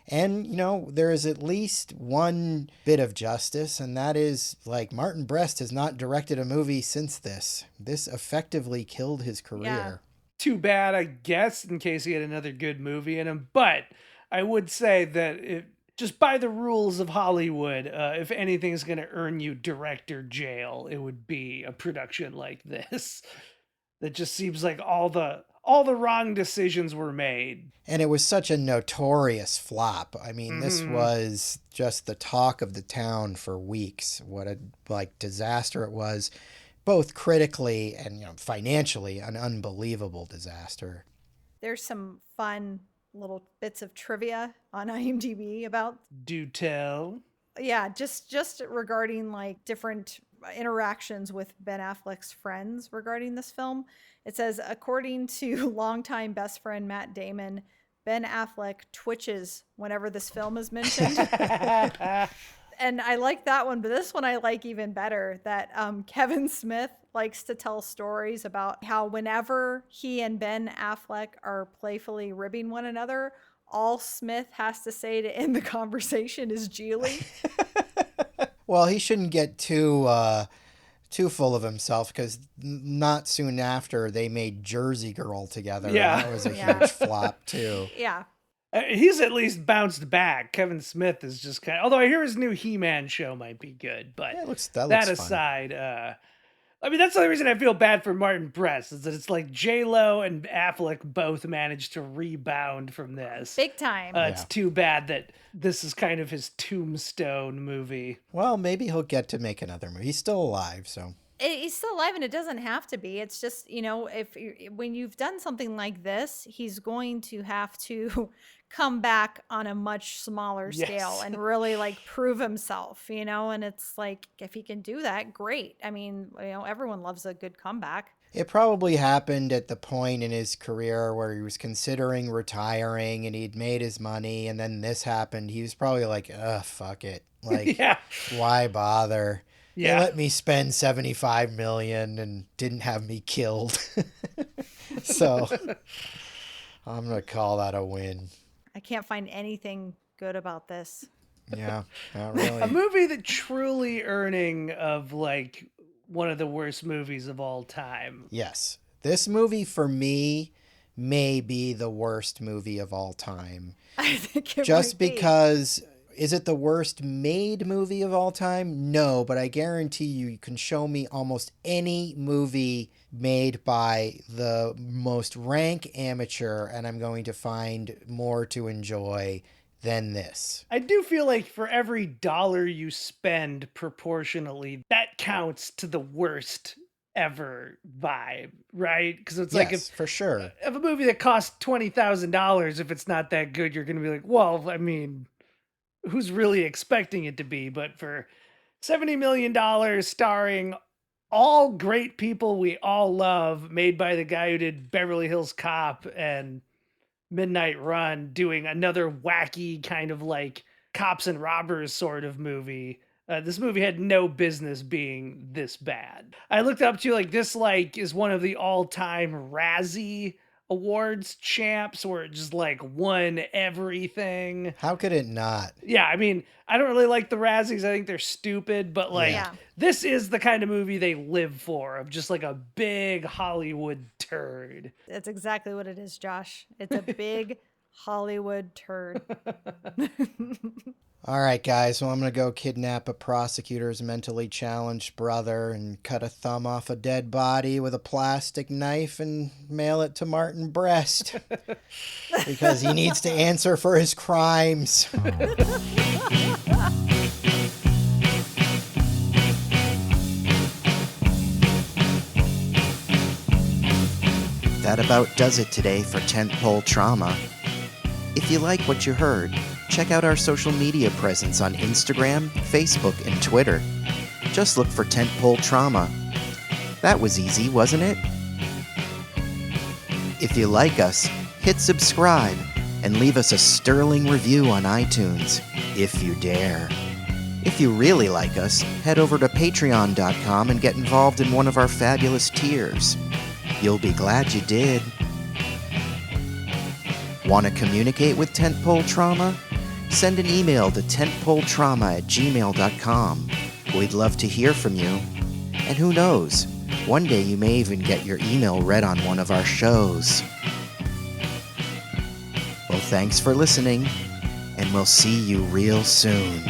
And, you know, there is at least one bit of justice, and that is, like, Martin Brest has not directed a movie since this. This effectively killed his career. Yeah. Too bad, I guess, in case he had another good movie in him. But I would say that just by the rules of Hollywood, if anything's going to earn you director jail, it would be a production like this. That just seems like all the wrong decisions were made. And it was such a notorious flop. I mean, this was just the talk of the town for weeks. What a disaster it was. Both critically and, you know, financially, an unbelievable disaster. There's some fun little bits of trivia on IMDb about. Do tell. Yeah, just regarding like different interactions with Ben Affleck's friends regarding this film. It says, according to longtime best friend Matt Damon, Ben Affleck twitches whenever this film is mentioned. And I like that one, but this one I like even better, that Kevin Smith likes to tell stories about how whenever he and Ben Affleck are playfully ribbing one another, all Smith has to say to end the conversation is Gigli. Well, he shouldn't get too full of himself, because not soon after they made Jersey Girl together. Yeah. And that was a huge flop too. Yeah. He's at least bounced back. Kevin Smith is just kind of, although I hear his new He-Man show might be good, but Yeah, that that looks aside, I mean, that's the only reason I feel bad for Martin Brest, is that it's like JLo and Affleck both managed to rebound from this. Big time. It's too bad that this is kind of his tombstone movie. Well, maybe he'll get to make another movie. He's still alive, so. He's still alive, and it doesn't have to be. It's just, you know, when you've done something like this, he's going to have to come back on a much smaller scale and really like prove himself, you know. And it's like, if he can do that, great. I mean, you know, everyone loves a good comeback. It probably happened at the point in his career where he was considering retiring and he'd made his money, and then this happened. He was probably like, ugh, fuck it. Like, why bother? Yeah. They let me spend $75 million and didn't have me killed. So I'm going to call that a win. I can't find anything good about this. Yeah, not really. A movie that truly earning of like one of the worst movies of all time. Yes. This movie for me may be the worst movie of all time. I think it Just might be. because... Is it the worst made movie of all time? No, but I guarantee you can show me almost any movie made by the most rank amateur, and I'm going to find more to enjoy than this. I do feel like for every dollar you spend proportionally, that counts to the worst ever vibe, right? Because it's like if for sure. If a movie that costs $20,000, if it's not that good, you're going to be like, well, I mean, who's really expecting it to be? But for $70 million starring all great people we all love, made by the guy who did Beverly Hills Cop and Midnight Run, doing another wacky kind of like cops and robbers sort of movie. This movie had no business being this bad. I looked up to like this like is one of the all-time Razzie Awards champs, where it just like won everything. How could it not? Yeah, I mean, I don't really like the Razzies. I think they're stupid, but like this is the kind of movie they live for, of just like a big Hollywood turd. That's exactly what it is, Josh. It's a big Hollywood turd. All right, guys. Well, I'm going to go kidnap a prosecutor's mentally challenged brother and cut a thumb off a dead body with a plastic knife and mail it to Martin Brest because he needs to answer for his crimes. That about does it today for Tentpole Trauma. If you like what you heard, check out our social media presence on Instagram, Facebook, and Twitter. Just look for Tentpole Trauma. That was easy, wasn't it? If you like us, hit subscribe and leave us a sterling review on iTunes, if you dare. If you really like us, head over to patreon.com and get involved in one of our fabulous tiers. You'll be glad you did. Want to communicate with Tentpole Trauma? Send an email to tentpoletrauma@gmail.com. We'd love to hear from you. And who knows, one day you may even get your email read on one of our shows. Well, thanks for listening, and we'll see you real soon.